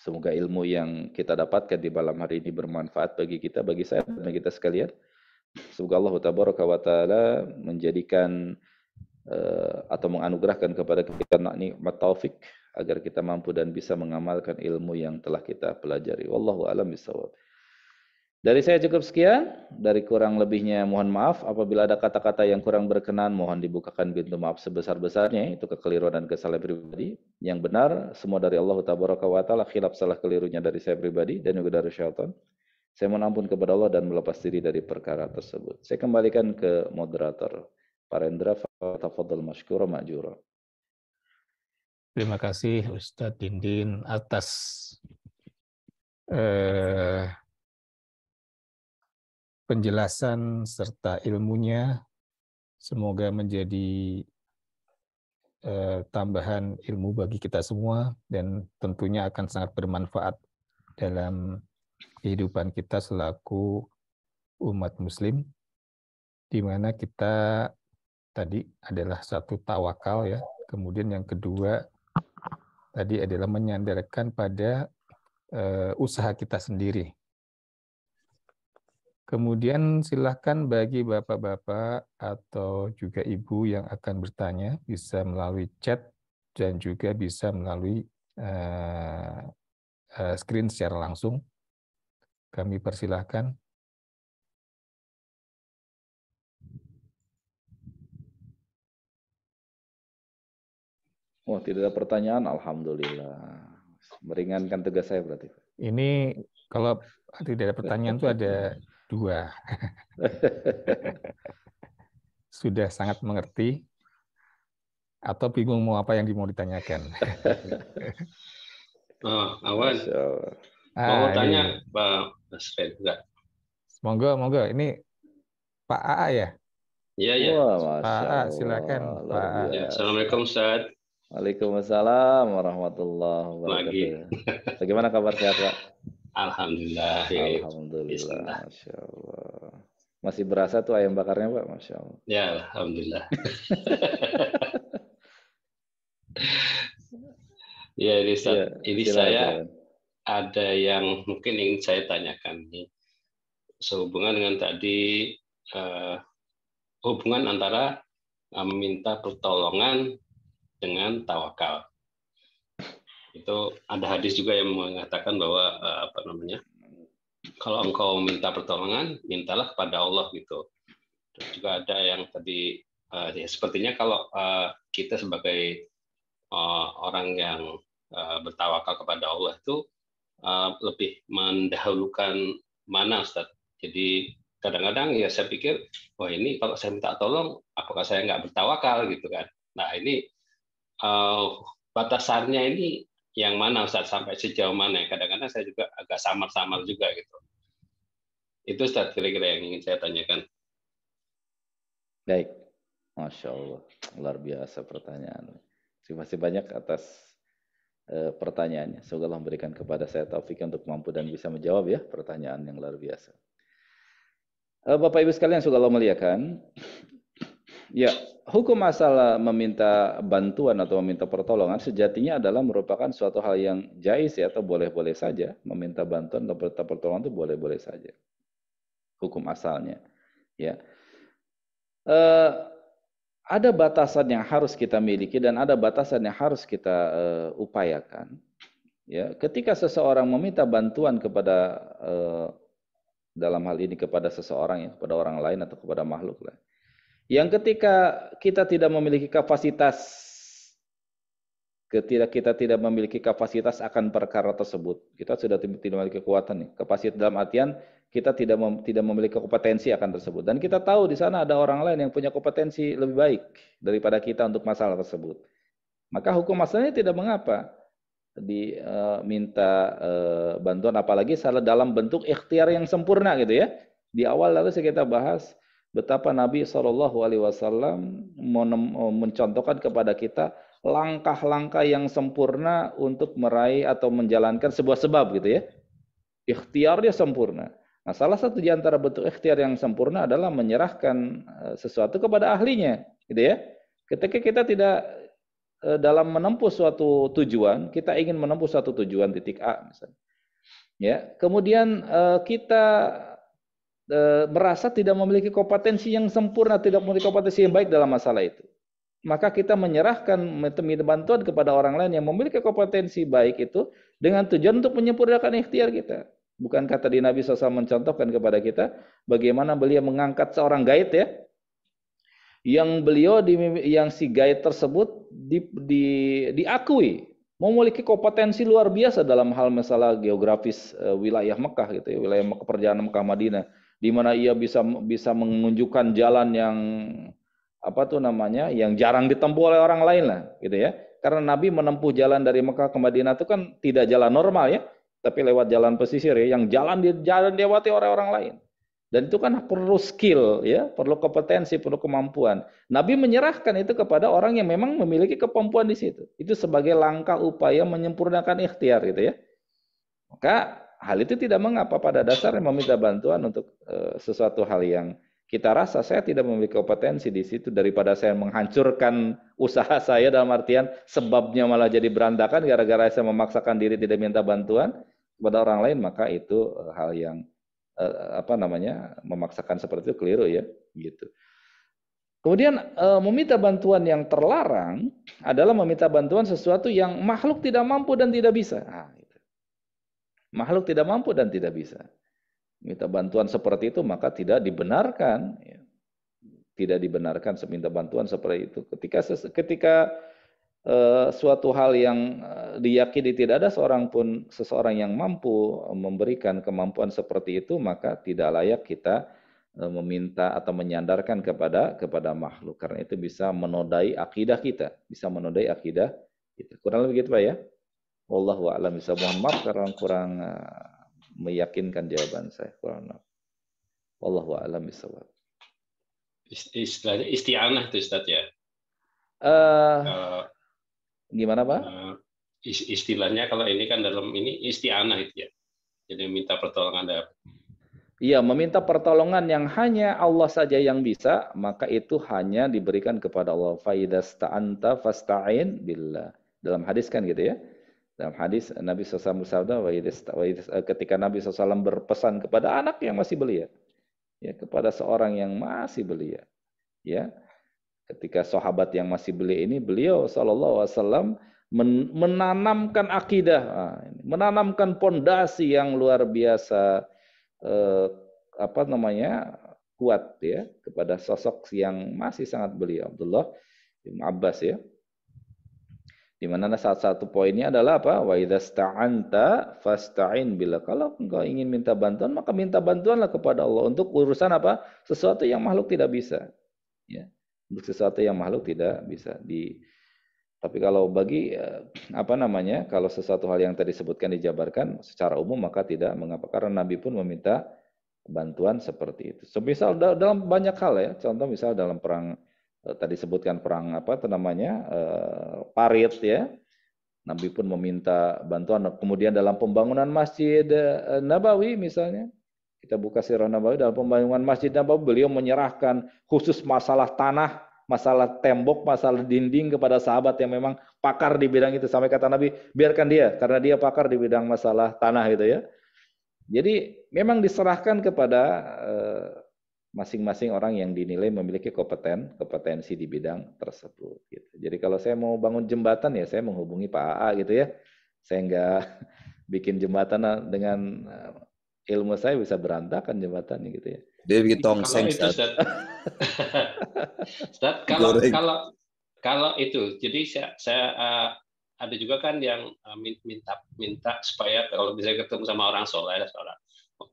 Semoga ilmu yang kita dapatkan di malam hari ini bermanfaat bagi kita, bagi saya, dan bagi kita sekalian. Semoga Allah tabaraka wa taala menjadikan atau menganugerahkan kepada kita nikmat taufik agar kita mampu dan bisa mengamalkan ilmu yang telah kita pelajari. Wallahu a'lam bishawab. Dari saya cukup sekian. Dari kurang lebihnya mohon maaf. Apabila ada kata-kata yang kurang berkenan, mohon dibukakan pintu maaf sebesar-besarnya. Itu kekeliruan dan kesalahan pribadi. Yang benar, semua dari Allah tabaraka wa ta'ala. Khilaf salah kelirunya dari saya pribadi dan juga dari syaitan. Saya mohon ampun kepada Allah dan melepas diri dari perkara tersebut. Saya kembalikan ke moderator. Pak Rendra, tafadhal masykura ma'jura. Terima kasih Ustadz Dindin atas penjelasan serta ilmunya. Semoga menjadi tambahan ilmu bagi kita semua dan tentunya akan sangat bermanfaat dalam kehidupan kita selaku umat muslim, di mana kita tadi adalah satu tawakal ya, kemudian yang kedua tadi adalah menyandarkan pada usaha kita sendiri. Kemudian silakan bagi bapak-bapak atau juga ibu yang akan bertanya bisa melalui chat dan juga bisa melalui screen secara langsung. Kami persilahkan. Oh, tidak ada pertanyaan, alhamdulillah. Meringankan tugas saya berarti. Ini kalau tidak ada pertanyaan itu ada 2. Sudah sangat mengerti atau bingung mau apa yang mau ditanyakan. Awan. Mau tanya Pak Nasrid enggak? Monggo. Ini Pak AA ya? Iya, ya. Wah, Masya Pak, silakan, Allah, luar Pak. Ya, biasa. Assalamualaikum Ustaz. Waalaikumsalam warahmatullahi wabarakatuh. Lagi. Bagaimana kabar sehat, Pak? Alhamdulillah. Ya. Alhamdulillah, Bismillah. Masya Allah. Masih berasa tuh ayam bakarnya, Pak? Masya Allah. Ya, Alhamdulillah. Ya, ini, Iya, ini silakan, saya silakan. ada yang mungkin ingin saya tanyakan nih. Sehubungan dengan tadi hubungan antara meminta pertolongan dengan tawakal. Itu ada hadis juga yang mengatakan bahwa kalau engkau minta pertolongan, mintalah kepada Allah gitu. Terus juga ada yang tadi ya sepertinya kalau kita sebagai orang yang bertawakal kepada Allah itu lebih mendahulukan mana, Ustaz. Jadi kadang-kadang ya saya pikir, wah ini kalau saya minta tolong, apakah saya nggak bertawakal gitu kan? Nah ini batasannya ini yang mana, Ustaz, sampai sejauh mana? Kadang-kadang saya juga agak samar-samar juga gitu. Itu, Ustaz, kira-kira yang ingin saya tanyakan. Baik, Masya Allah, luar biasa pertanyaan. Terima kasih banyak atas pertanyaannya. Semoga Allah memberikan kepada saya taufik untuk mampu dan bisa menjawab ya pertanyaan yang luar biasa. Bapak Ibu sekalian, semoga Allah muliakan. Ya, hukum asal meminta bantuan atau meminta pertolongan sejatinya adalah merupakan suatu hal yang jais ya, atau boleh-boleh saja. Meminta bantuan atau meminta pertolongan itu boleh-boleh saja. Hukum asalnya. Ya. Ada batasan yang harus kita miliki dan ada batasan yang harus kita upayakan. Ya, ketika seseorang meminta bantuan kepada dalam hal ini kepada seseorang ya, kepada orang lain atau kepada makhluk lain. Yang ketika kita tidak memiliki kapasitas, ketika kita tidak memiliki kapasitas akan perkara tersebut, kita sudah tidak memiliki kekuatan nih. Kapasitas dalam artian kita tidak memiliki kompetensi akan tersebut. Dan kita tahu di sana ada orang lain yang punya kompetensi lebih baik daripada kita untuk masalah tersebut. Maka hukum asalnya tidak mengapa diminta bantuan, apalagi salah dalam bentuk ikhtiar yang sempurna gitu ya. Di awal lalu kita bahas betapa Nabi SAW mencontohkan kepada kita langkah-langkah yang sempurna untuk meraih atau menjalankan sebuah sebab gitu ya. Ikhtiarnya sempurna. Nah, salah satu di antara bentuk ikhtiar yang sempurna adalah menyerahkan sesuatu kepada ahlinya, gitu ya. Ketika kita tidak dalam menempuh suatu tujuan, kita ingin menempuh suatu tujuan titik A misalnya. Ya, kemudian kita merasa tidak memiliki kompetensi yang sempurna, tidak memiliki kompetensi yang baik dalam masalah itu. Maka kita menyerahkan minta bantuan kepada orang lain yang memiliki kompetensi baik itu dengan tujuan untuk menyempurnakan ikhtiar kita. Bukan kata di Nabi SAW mencontohkan kepada kita bagaimana beliau mengangkat seorang gaib ya, yang beliau yang si gaib tersebut diakui memiliki kompetensi luar biasa dalam hal masalah geografis wilayah Mekah gitu ya, wilayah Mekah, perjalanan Mekah Madinah, di mana ia bisa menunjukkan jalan yang yang jarang ditempuh oleh orang lain lah gitu ya. Karena Nabi menempuh jalan dari Mekah ke Madinah itu kan tidak jalan normal ya, tapi lewat jalan pesisir ya, yang jalan dilewati oleh orang lain. Dan itu kan perlu skill ya, perlu kompetensi, perlu kemampuan. Nabi menyerahkan itu kepada orang yang memang memiliki kemampuan di situ. Itu sebagai langkah upaya menyempurnakan ikhtiar gitu ya. Maka hal itu tidak mengapa pada dasarnya meminta bantuan untuk sesuatu hal yang kita rasa saya tidak memiliki kompetensi di situ, daripada saya menghancurkan usaha saya dalam artian sebabnya malah jadi berantakan gara-gara saya memaksakan diri tidak minta bantuan kepada orang lain, maka itu hal yang memaksakan seperti itu keliru ya gitu. Kemudian meminta bantuan yang terlarang adalah meminta bantuan sesuatu yang makhluk tidak mampu dan tidak bisa. Nah, gitu. Makhluk tidak mampu dan tidak bisa. Minta bantuan seperti itu maka tidak dibenarkan. Ya. Tidak dibenarkan meminta bantuan seperti itu. Ketika suatu hal yang diyakini tidak ada seseorang yang mampu memberikan kemampuan seperti itu, maka tidak layak kita meminta atau menyandarkan kepada makhluk, karena itu bisa menodai akidah kita, Kurang lebih gitu Pak ya. Wallahu a'lam bishawab. Mohon maaf karena kurang meyakinkan jawaban saya. Wallahu a'lam bishawab. Istilahnya isti'anah itu Ustaz ya. Gimana Pak? Istilahnya kalau ini kan dalam ini isti'anah itu ya. Jadi minta pertolongan dari. Iya, meminta pertolongan yang hanya Allah saja yang bisa, maka itu hanya diberikan kepada Allah. Fa idasta'anta fasta'in billah. Dalam hadis kan gitu ya. Dalam hadis Nabi SAW bersabda, ketika Nabi SAW berpesan kepada anak yang masih belia, ya, kepada seorang yang masih belia, ya, ketika sahabat yang masih belia ini, beliau SAW menanamkan akidah, menanamkan pondasi yang luar biasa, kuat ya kepada sosok yang masih sangat belia, Abdullah bin Abbas ya. Di mana salah satu poinnya adalah apa? Wa idzasta'anta fasta'in billah. Kalau engkau ingin minta bantuan, maka minta bantuanlah kepada Allah untuk urusan apa? Sesuatu yang makhluk tidak bisa. Ya. Untuk sesuatu yang makhluk tidak bisa tapi kalau bagi kalau sesuatu hal yang tadi disebutkan dijabarkan secara umum maka tidak mengapa, karena Nabi pun meminta bantuan seperti itu. Semisal dalam banyak hal ya, contoh misal dalam perang tadi sebutkan perang Parit ya, Nabi pun meminta bantuan. Kemudian dalam pembangunan Masjid Nabawi misalnya, kita buka Sirah Nabawi, dalam pembangunan Masjid Nabawi beliau menyerahkan khusus masalah tanah, masalah tembok, masalah dinding kepada sahabat yang memang pakar di bidang itu. Sampai kata Nabi, biarkan dia, karena dia pakar di bidang masalah tanah gitu ya. Jadi memang diserahkan kepada masing-masing orang yang dinilai memiliki kompetensi di bidang tersebut. Gitu. Jadi kalau saya mau bangun jembatan ya saya menghubungi Pak AA gitu ya. Saya nggak bikin jembatan dengan ilmu saya bisa berantakan jembatannya gitu ya. Dia bikin tongseng. Kalau itu, jadi saya ada juga kan yang minta supaya kalau bisa ketemu sama orang soleh, seorang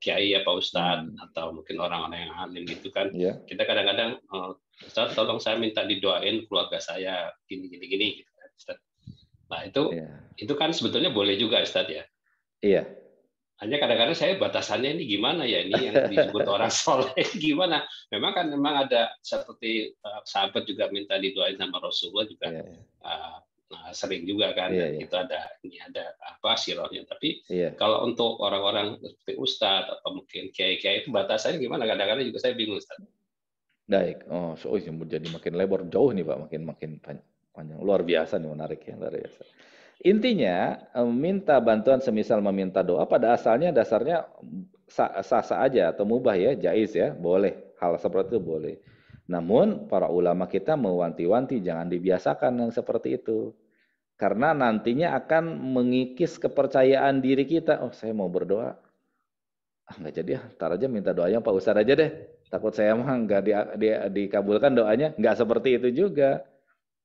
kiai ya Pak Ustadz, atau mungkin orang-orang yang alim gitu kan, kita kadang-kadang Ustadz tolong saya minta didoain keluarga saya gini gitu kan, Ustadz. Nah itu kan sebetulnya boleh juga Ustadz ya. Iya. Hanya kadang-kadang saya batasannya ini gimana ya, ini yang disebut orang soleh gimana? Memang ada seperti sahabat juga minta didoain sama Rasulullah juga. Sering juga kan, itu ada apa sirahnya. Tapi kalau untuk orang-orang seperti Ustadz atau mungkin kiai-kiai itu batasannya gimana? Kadang-kadang juga saya bingung Ustadz. Baik, jadi makin lebar jauh nih Pak, makin panjang, luar biasa nih, menarik ya, luar biasa. Intinya minta bantuan semisal meminta doa pada dasarnya sah-sah aja atau mubah ya, jaiz ya, boleh, hal seperti itu boleh. Namun para ulama kita mewanti-wanti jangan dibiasakan yang seperti itu. Karena nantinya akan mengikis kepercayaan diri kita. Oh, saya mau berdoa. Nggak jadi ya, ntar aja minta doanya Pak Ustadz aja deh. Takut saya mah nggak dikabulkan doanya. Nggak seperti itu juga.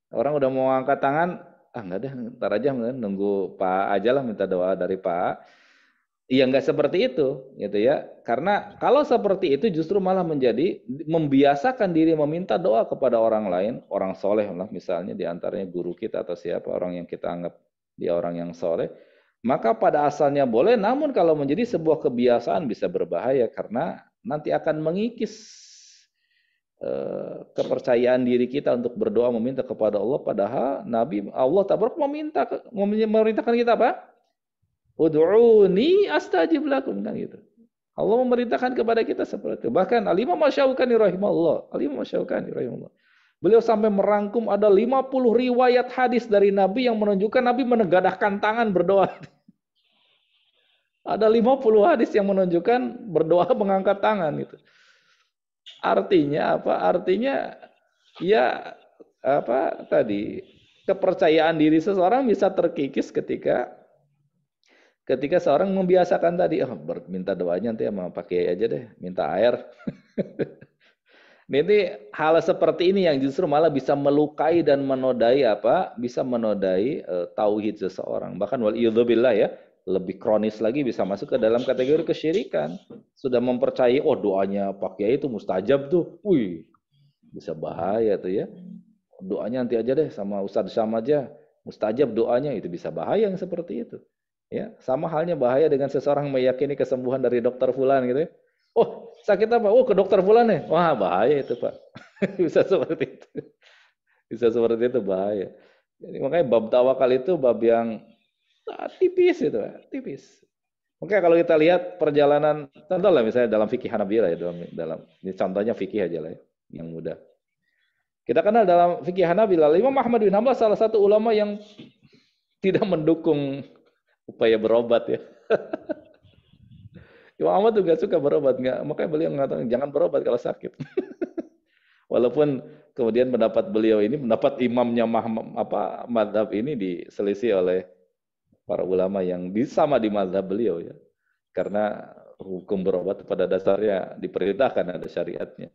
Orang udah mau angkat tangan, nggak deh, ntar aja nunggu Pak aja lah minta doa dari Pak. Iya nggak seperti itu, gitu ya. Karena kalau seperti itu justru malah menjadi membiasakan diri meminta doa kepada orang lain, orang soleh lah misalnya diantaranya guru kita atau siapa orang yang kita anggap dia orang yang soleh. Maka pada asalnya boleh, namun kalau menjadi sebuah kebiasaan bisa berbahaya karena nanti akan mengikis kepercayaan diri kita untuk berdoa meminta kepada Allah. Padahal Allah Tabaraka memerintahkan kita apa? Ud'uni astajib lakum, kan gitu. Allah memerintahkan kepada kita seperti itu. Bahkan Al-Imam Asy-Syaukani rahimahullah, beliau sampai merangkum ada 50 riwayat hadis dari Nabi yang menunjukkan Nabi menegadahkan tangan berdoa. Ada 50 hadis yang menunjukkan berdoa mengangkat tangan gitu. Artinya apa? Artinya ya apa tadi? Kepercayaan diri seseorang bisa terkikis ketika seorang membiasakan tadi, minta doanya nanti sama pakai aja deh, minta air. Ini hal seperti ini yang justru malah bisa melukai dan menodai bisa menodai tauhid seseorang. Bahkan waliyadzubillah ya, lebih kronis lagi bisa masuk ke dalam kategori kesyirikan. Sudah mempercayai doanya Pak Kiai itu mustajab tuh. Wih, bisa bahaya tuh ya. Doanya nanti aja deh sama Ustadz Syam aja. Mustajab doanya, itu bisa bahaya yang seperti itu. Ya, sama halnya bahaya dengan seseorang meyakini kesembuhan dari dokter fulan gitu ya. Oh, sakit apa? Oh, ke dokter fulan ya. Wah, bahaya itu, Pak. Bisa seperti itu. Bisa seperti itu, bahaya. Jadi makanya bab tawakal itu bab yang tipis itu, tipis. Oke, kalau kita lihat perjalanan, contoh lah misalnya dalam fikih Hanabilah ya, dalam ini contohnya fikih aja lah ya, yang mudah. Kita kenal dalam fikih Hanabilah, Imam Ahmad bin Hanbal salah satu ulama yang tidak mendukung upaya berobat ya. Imam Ahmad juga suka berobat, nggak, makanya beliau mengatakan jangan berobat kalau sakit. Walaupun kemudian pendapat beliau ini, pendapat imamnya madhab ini diselisih oleh para ulama yang sama di madhab beliau ya. Karena hukum berobat pada dasarnya diperintahkan, ada syariatnya.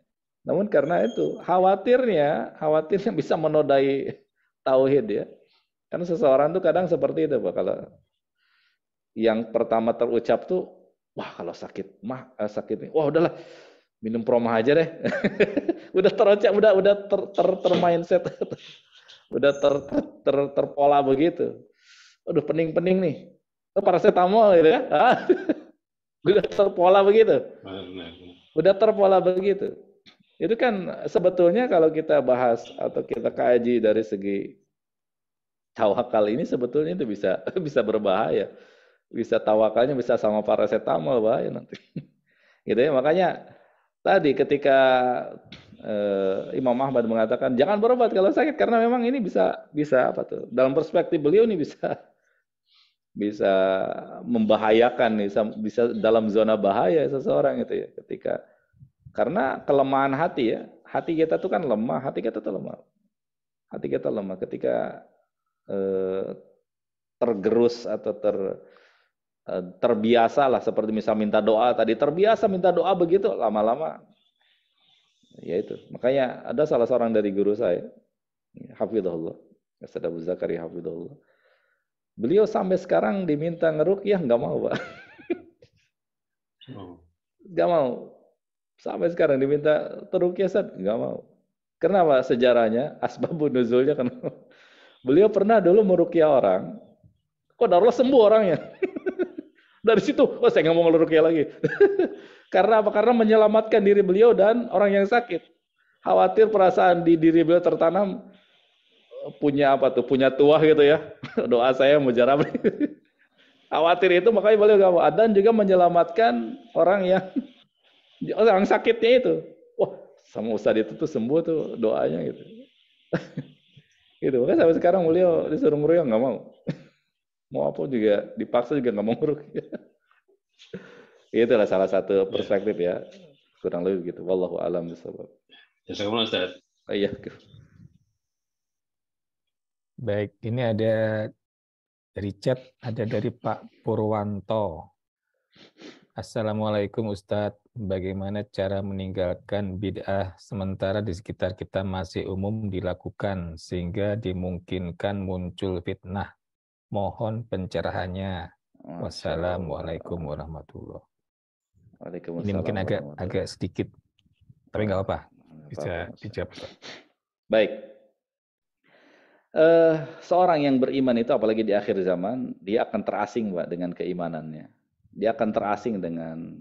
Namun karena itu khawatirnya bisa menodai tauhid ya. Karena seseorang tuh kadang seperti itu Pak, kalau yang pertama terucap tuh, wah kalau sakit nih, wah udahlah minum promah aja deh. Udah terucap, udah termindset, udah terpola begitu. Aduh pening nih, paracetamol gitu ya. Udah terpola begitu. Udah terpola begitu. Itu kan sebetulnya kalau kita bahas atau kita kaji dari segi tawakal ini sebetulnya itu bisa berbahaya. Bisa tawakalnya bisa sama paracetamol, bahaya nanti. Gitu ya, makanya tadi ketika Imam Ahmad mengatakan jangan berobat kalau sakit, karena memang ini bisa apa tuh? Dalam perspektif beliau ini bisa membahayakan nih, bisa dalam zona bahaya seseorang itu ya, ketika karena kelemahan hati ya, hati kita tuh kan lemah, hati kita lemah ketika tergerus atau terbiasa lah, seperti misal minta doa tadi, terbiasa minta doa begitu, lama-lama ya itu. Makanya ada salah seorang dari guru saya, hafizahullah, Ustaz Abu Zakaria hafizahullah, beliau sampai sekarang diminta ngeruqyah nggak mau, Pak. Nggak mau. Sampai sekarang diminta teruqyah, nggak mau. Kenapa? Sejarahnya, asbabun nuzulnya kenapa? Beliau pernah dulu meruqyah orang, kok darulah sembuh orangnya. Dari situ, oh saya nggak mau ngeruqyah lagi. Karena apa? Karena menyelamatkan diri beliau dan orang yang sakit. Khawatir perasaan di diri beliau tertanam, punya apa tuh, punya tuah gitu ya. Doa saya mujarab. Khawatir itu, makanya beliau nggak mau. Dan juga menyelamatkan orang yang sakitnya itu. Wah, sama Ustadz itu tuh sembuh tuh doanya gitu. Gitu. Makanya sampai sekarang beliau disuruh ngeruqyah nggak mau. Mau apa juga dipaksa juga nggak mau ngeruqyah. Itulah salah satu perspektif ya. Kurang lebih gitu. Wallahu a'lam bishawab. Jazakumullah Ustaz. Iya. Baik, ini ada dari chat, ada dari Pak Purwanto. Assalamualaikum Ustadz, bagaimana cara meninggalkan bid'ah sementara di sekitar kita masih umum dilakukan sehingga dimungkinkan muncul fitnah? Mohon pencerahannya. Wassalamualaikum warahmatullahi wabarakatuh. Ini mungkin agak sedikit, tapi nggak apa-apa, bisa dijawab. Baik. Seorang yang beriman itu apalagi di akhir zaman, dia akan terasing Pak dengan keimanannya. Dia akan terasing dengan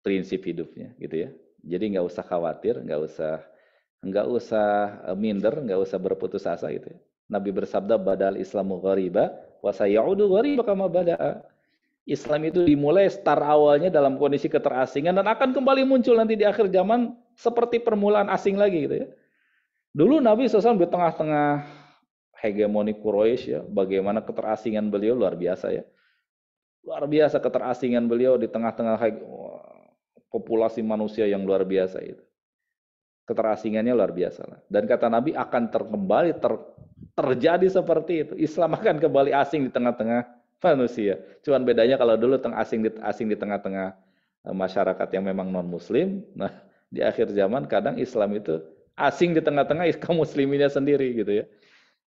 prinsip hidupnya gitu ya. Jadi nggak usah khawatir, nggak usah minder, nggak usah berputus asa gitu ya. Nabi bersabda, badal Islamu ghariba wa sayaudu ghariba kama bada'a. Islam itu dimulai start awalnya dalam kondisi keterasingan dan akan kembali muncul nanti di akhir zaman seperti permulaan asing lagi gitu ya. Dulu Nabi SAW di tengah-tengah hegemoni Quraisy ya, bagaimana keterasingan beliau luar biasa ya. Luar biasa keterasingan beliau di tengah-tengah populasi manusia yang luar biasa itu. Keterasingannya luar biasa lah. Dan kata Nabi akan terjadi seperti itu. Islam akan kembali asing di tengah-tengah manusia. Cuman bedanya kalau dulu asing di tengah-tengah masyarakat yang memang non-muslim. Nah, di akhir zaman kadang Islam itu asing di tengah-tengah kaum musliminnya sendiri gitu ya.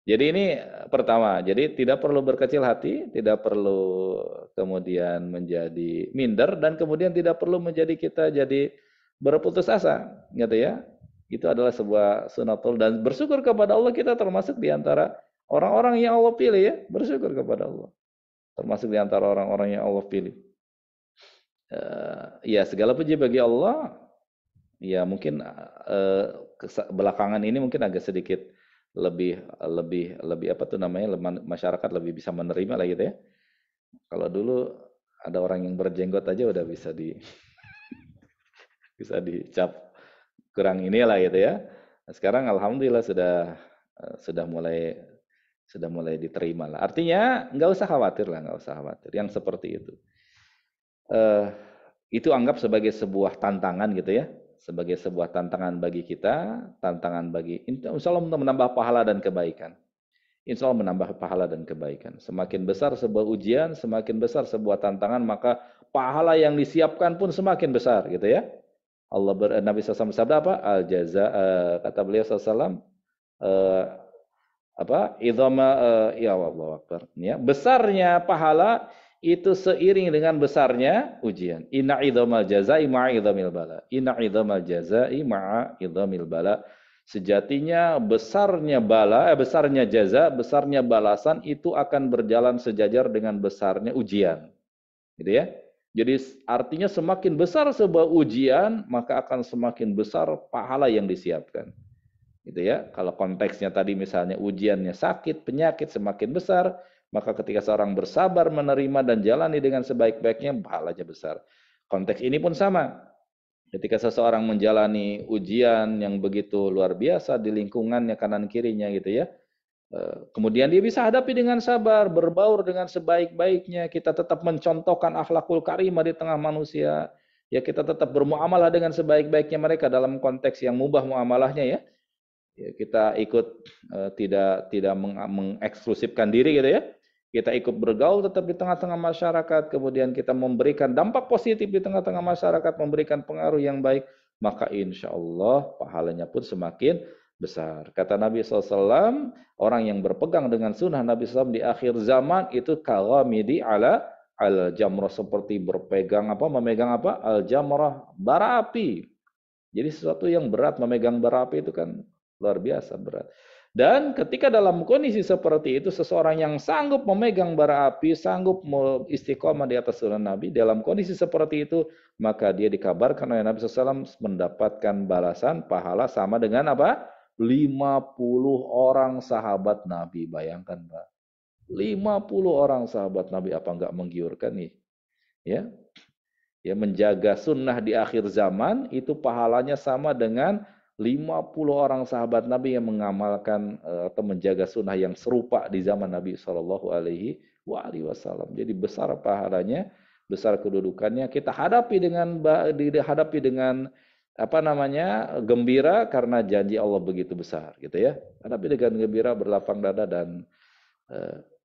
Jadi ini pertama, jadi tidak perlu berkecil hati, tidak perlu kemudian menjadi minder, dan kemudian tidak perlu menjadi kita jadi berputus asa, gitu ya. Itu adalah sebuah sunatul, dan bersyukur kepada Allah kita termasuk di antara orang-orang yang Allah pilih ya, bersyukur kepada Allah. Termasuk di antara orang-orang yang Allah pilih. Ya segala puji bagi Allah, ya mungkin belakangan ini mungkin agak sedikit lebih apa tuh namanya, masyarakat lebih bisa menerima lah gitu ya. Kalau dulu ada orang yang berjenggot aja udah bisa bisa dicap kurang inilah gitu ya. Nah, sekarang alhamdulillah sudah mulai diterima lah. Artinya nggak usah khawatir lah, nggak usah khawatir. Yang seperti itu anggap sebagai sebuah tantangan gitu ya, sebagai sebuah tantangan bagi kita, tantangan bagi insya Allah untuk menambah pahala dan kebaikan. Insya Allah menambah pahala dan kebaikan. Semakin besar sebuah ujian, semakin besar sebuah tantangan, maka pahala yang disiapkan pun semakin besar gitu ya. Nabi SAW bersabda apa? Al jaza, kata beliau SAW, ya Allah Akbar. Ya, besarnya pahala itu seiring dengan besarnya ujian. Inna idhamal jazai ma'a idhamil bala. Inna idhamal jazai ma'a idhamil bala. Sejatinya besarnya besarnya jaza, besarnya balasan itu akan berjalan sejajar dengan besarnya ujian. Gitu ya. Jadi artinya semakin besar sebuah ujian, maka akan semakin besar pahala yang disiapkan. Gitu ya. Kalau konteksnya tadi misalnya ujiannya sakit, penyakit semakin besar, maka ketika seorang bersabar menerima dan jalani dengan sebaik-baiknya, pahalanya besar. Konteks ini pun sama. Ketika seseorang menjalani ujian yang begitu luar biasa di lingkungannya kanan kirinya gitu ya, kemudian dia bisa hadapi dengan sabar, berbaur dengan sebaik-baiknya, kita tetap mencontohkan akhlakul karimah di tengah manusia, ya kita tetap bermuamalah dengan sebaik-baiknya mereka dalam konteks yang mubah muamalahnya ya. Ya, kita ikut tidak mengeksklusifkan diri gitu ya. Kita ikut bergaul tetap di tengah-tengah masyarakat, kemudian kita memberikan dampak positif di tengah-tengah masyarakat, memberikan pengaruh yang baik, maka insya Allah pahalanya pun semakin besar. Kata Nabi SAW, orang yang berpegang dengan sunnah Nabi SAW di akhir zaman itu kalamidi ala al-jamrah, seperti memegang al-jamrah, bara api. Jadi sesuatu yang berat, memegang bara api itu kan luar biasa berat. Dan ketika dalam kondisi seperti itu, seseorang yang sanggup memegang bara api, sanggup istiqomah di atas sunnah Nabi, dalam kondisi seperti itu, maka dia dikabarkan oleh Nabi SAW mendapatkan balasan pahala sama dengan apa? 50 orang sahabat Nabi. Bayangkan Pak. 50 orang sahabat Nabi, apa enggak menggiurkan nih? Ya, menjaga sunnah di akhir zaman, itu pahalanya sama dengan 50 orang sahabat Nabi yang mengamalkan atau menjaga sunnah yang serupa di zaman Nabi Shallallahu Alaihi Wasallam. Jadi besar pahalanya, besar kedudukannya. Kita hadapi dengan gembira karena janji Allah begitu besar, gitu ya. Hadapi dengan gembira, berlapang dada dan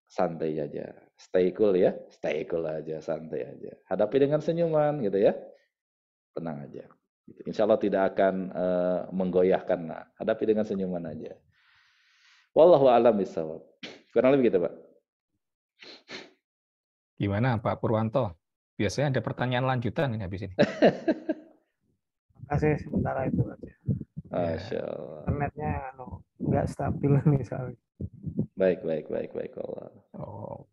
santai aja, stay cool ya, stay cool aja, santai aja. Hadapi dengan senyuman, gitu ya, tenang aja. Insya Allah tidak akan menggoyahkan. Nah, hadapi dengan senyuman aja. Wallahu a'lam bishawab. Kurang lebih gitu, Pak. Gimana Pak Purwanto? Biasanya ada pertanyaan lanjutan ini habis ini. Kasih sementara itu aja. Masya Allah. Internetnya nggak stabil nih soalnya. Baik Allah. Oh.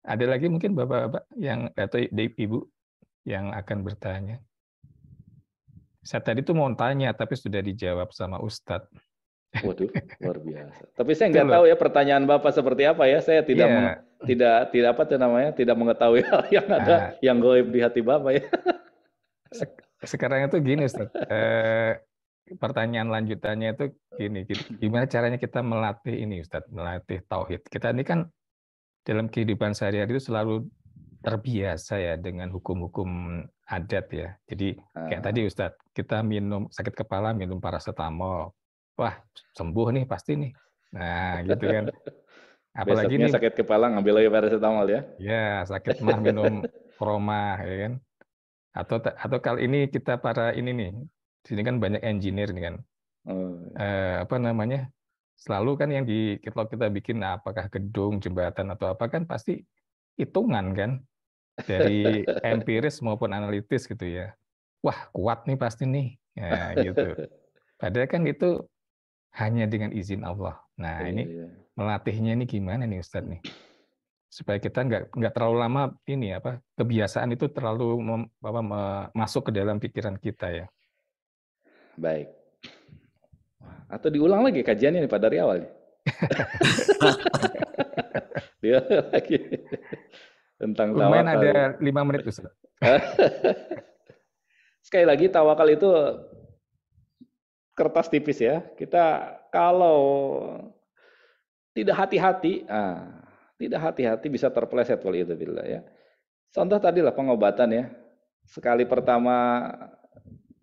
Ada lagi mungkin Bapak-bapak yang atau Ibu yang akan bertanya? Saya tadi tuh mau tanya, tapi sudah dijawab sama Ustadz. Waduh, luar biasa. Tapi saya nggak tahu ya pertanyaan Bapak seperti apa ya. Saya tidak mengetahui hal yang ada yang gaib di hati Bapak ya. Sekarang itu gini Ustadz. Pertanyaan lanjutannya itu gini, gimana caranya kita melatih ini Ustadz, melatih tauhid. Kita ini kan dalam kehidupan sehari-hari itu selalu terbiasa ya dengan hukum-hukum adat ya. Jadi kayak tadi Ustadz, kita minum sakit kepala minum paracetamol. Wah, sembuh nih pasti nih. Nah, gitu kan. Apalagi besoknya nih sakit kepala ngambil lagi paracetamol ya. Ya, sakit mah minum Proma ya kan. Atau kali ini kita para ini nih, sini kan banyak engineer nih kan. Selalu kan yang kalau kita bikin apakah gedung, jembatan atau apa kan pasti hitungan kan. Dari empiris maupun analitis gitu ya. Wah, kuat nih pasti nih. Ya, gitu. Padahal kan itu hanya dengan izin Allah. Nah, ini melatihnya ini gimana nih Ustadz nih? Supaya kita nggak terlalu lama kebiasaan itu terlalu masuk ke dalam pikiran kita ya. Baik. Atau diulang lagi kajiannya nih Pak dari awal nih. Dia lagi tentang Lumayan tawakal. ada 5 menit Ustaz. Sekali lagi tawakal itu kertas tipis ya. Kita kalau tidak hati-hati, tidak hati-hati bisa terpeleset waliyadzubillah ya. Contoh tadi lah pengobatan ya. Sekali pertama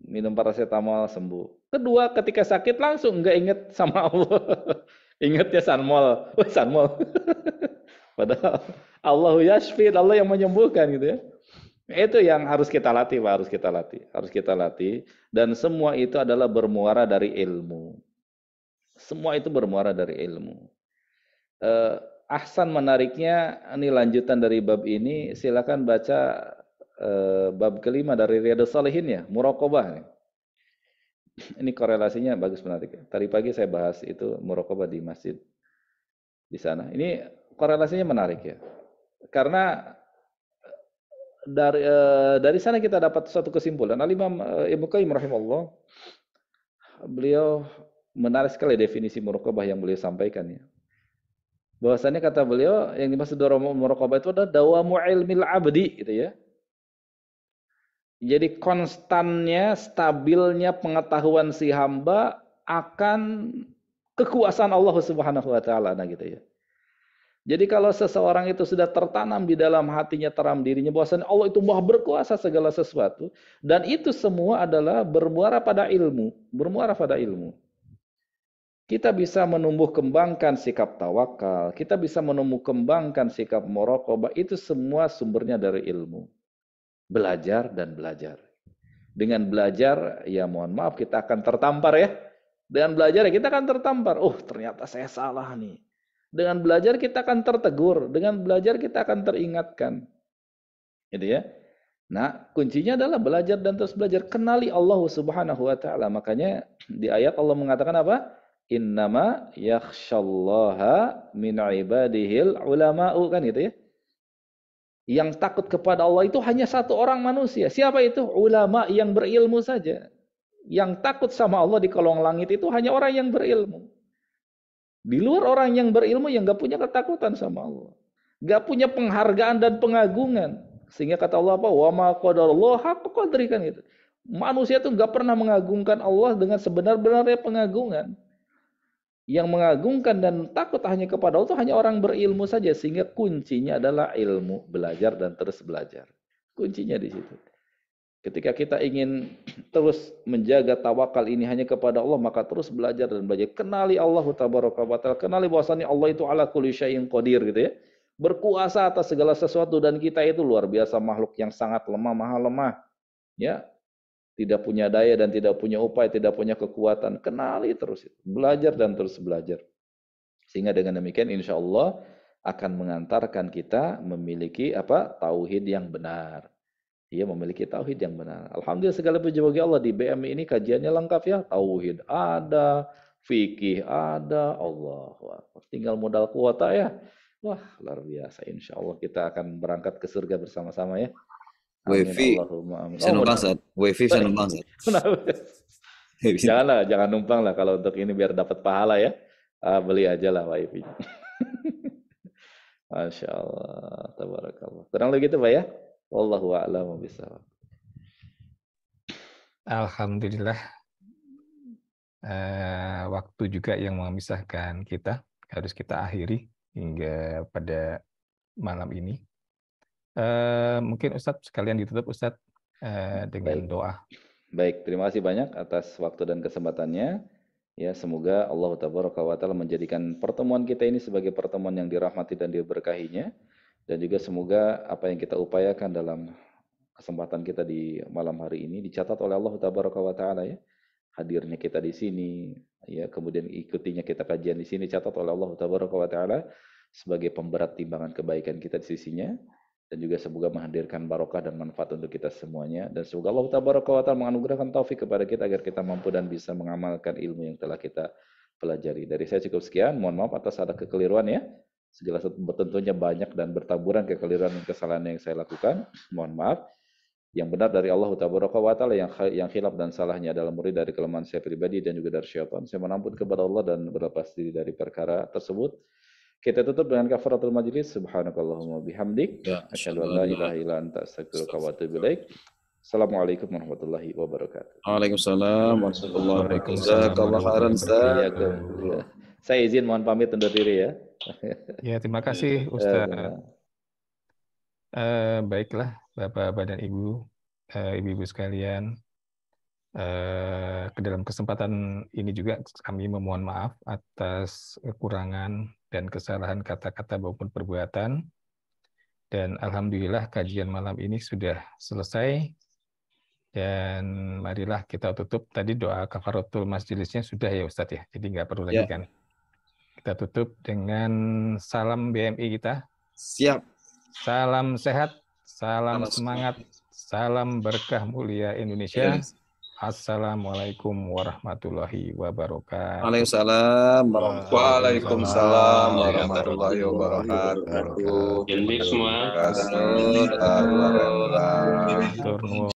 minum paracetamol sembuh. Kedua ketika sakit langsung nggak inget sama Allah. Ingat ya sanmol. Sanmol. Padahal Allahu yashfi, Allah yang menyembuhkan gitu ya. Itu yang harus kita latih, Pak. Harus kita latih. Dan semua itu adalah bermuara dari ilmu. Semua itu bermuara dari ilmu. Ahsan menariknya, ini lanjutan dari bab ini, silakan baca bab kelima dari Riyadhus Shalihin ya, muraqabah. Ini korelasinya bagus menarik. Tadi pagi saya bahas itu muraqabah di masjid di sana. Ini korelasinya menarik ya. Karena dari sana kita dapat suatu kesimpulan. Al-Imam Ibnu Qayyim rahimahullah, beliau menarik sekali definisi muraqabah yang beliau sampaikan ya. Bahwasannya kata beliau yang dimaksud muraqabah itu adalah dawamu ilmil abdi gitu ya. Jadi konstannya, stabilnya pengetahuan si hamba akan kekuasaan Allah Subhanahu wa taala gitu ya. Jadi kalau seseorang itu sudah tertanam di dalam hatinya, teram dirinya bahwasanya Allah itu Maha berkuasa segala sesuatu, dan itu semua adalah bermuara pada ilmu, Kita bisa menumbuh kembangkan sikap tawakal, kita bisa menumbuh kembangkan sikap muraqabah, itu semua sumbernya dari ilmu. Belajar dan belajar. Dengan belajar, ya mohon maaf kita akan tertampar ya. Dengan belajar ya kita akan tertampar. Oh ternyata saya salah nih. Dengan belajar kita akan tertegur. Dengan belajar kita akan teringatkan. Gitu ya. Nah kuncinya adalah belajar dan terus belajar. Kenali Allah Subhanahu wa ta'ala. Makanya di ayat Allah mengatakan apa? Innama yakhshallaha min ibadihil ulama'u, kan gitu ya. Yang takut kepada Allah itu hanya satu orang manusia. Siapa itu? Ulama yang berilmu saja. Yang takut sama Allah di kolong langit itu hanya orang yang berilmu. Di luar orang yang berilmu yang gak punya ketakutan sama Allah. Gak punya penghargaan dan pengagungan. Sehingga kata Allah apa? Wa ma qadarallahu haqqa qadri, kan gitu. Manusia itu gak pernah mengagungkan Allah dengan sebenar-benarnya pengagungan. Yang mengagungkan dan takut hanya kepada Allah itu hanya orang berilmu saja. Sehingga kuncinya adalah ilmu, belajar dan terus belajar. Kuncinya di situ. Ketika kita ingin terus menjaga tawakal ini hanya kepada Allah, maka terus belajar dan belajar. Kenali Allah tabaraka wa ta'ala. Kenali bahwasanya Allah itu ala kulli syai'in qadir gitu ya. Berkuasa atas segala sesuatu, dan kita itu luar biasa makhluk yang sangat lemah, maha lemah. Ya. Tidak punya daya dan tidak punya upaya, tidak punya kekuatan. Kenali terus. Belajar dan terus belajar. Sehingga dengan demikian insya Allah akan mengantarkan kita memiliki tauhid yang benar. Ia memiliki tauhid yang benar. Alhamdulillah segala puji bagi Allah, di BM ini kajiannya lengkap ya. Tauhid ada, fikih ada, Allah. Tinggal modal kuota ya. Wah, luar biasa. Insya Allah kita akan berangkat ke surga bersama-sama ya. Wifi bisa numpang Ustaz. Wifi bisa numpang Ustaz. Jangan numpang lah kalau untuk ini biar dapat pahala ya. Beli aja lah wifi. Masya Allah, tabarakallah. Kurang lebih gitu Pak ya. Wallahu a'lam bishawab. Alhamdulillah. Waktu juga yang memisahkan kita, harus kita akhiri hingga pada malam ini. Mungkin Ustadz sekalian ditutup Ustadz dengan doa. Baik, terima kasih banyak atas waktu dan kesempatannya. Ya, semoga Allah Tabaraka wa Ta'ala menjadikan pertemuan kita ini sebagai pertemuan yang dirahmati dan diberkahinya. Dan juga semoga apa yang kita upayakan dalam kesempatan kita di malam hari ini dicatat oleh Allah Tabaraka wa Ta'ala ya. Hadirnya kita di sini, ya, kemudian ikutinya kita kajian di sini, catat oleh Allah Tabaraka wa Ta'ala sebagai pemberat timbangan kebaikan kita di sisinya. Dan juga semoga menghadirkan barokah dan manfaat untuk kita semuanya. Dan semoga Allah Tabaraka wa Ta'ala menganugerahkan taufik kepada kita agar kita mampu dan bisa mengamalkan ilmu yang telah kita pelajari. Dari saya cukup sekian. Mohon maaf atas ada kekeliruan ya. Segala tentunya banyak dan bertaburan kekeliruan dan kesalahan yang saya lakukan. Mohon maaf. yang benar dari Allah Tabaraka wa Ta'ala, yang khilaf dan salahnya adalah murid dari kelemahan saya pribadi dan juga dari syaitan. Saya menampun kepada Allah dan berlepas diri dari perkara tersebut. Kita tutup dengan kafaratul majlis. Subhanakallahumma bihamdik, asyhadu an la ilaha illa anta, astaghfiruka wa atubu ilaik. Assalamualaikum warahmatullahi wabarakatuh. Waalaikumsalam warahmatullahi wabarakatuh. Saya izin mohon pamit undur diri ya. Ya, terima kasih Ustaz. Baiklah Bapak dan Ibu, Ibu-ibu sekalian, ke dalam kesempatan ini juga kami memohon maaf atas kekurangan dan kesalahan kata-kata maupun perbuatan. Dan alhamdulillah kajian malam ini sudah selesai. Dan marilah kita tutup. Tadi doa kafaratul majlisnya sudah ya Ustadz ya, jadi nggak perlu lagi kan. Kita tutup dengan salam BMI kita. Siap. Salam sehat, salam semangat, salam berkah mulia Indonesia. Assalamualaikum warahmatullahi wabarakatuh. Waalaikumsalam warahmatullahi wabarakatuh. Jadi semua.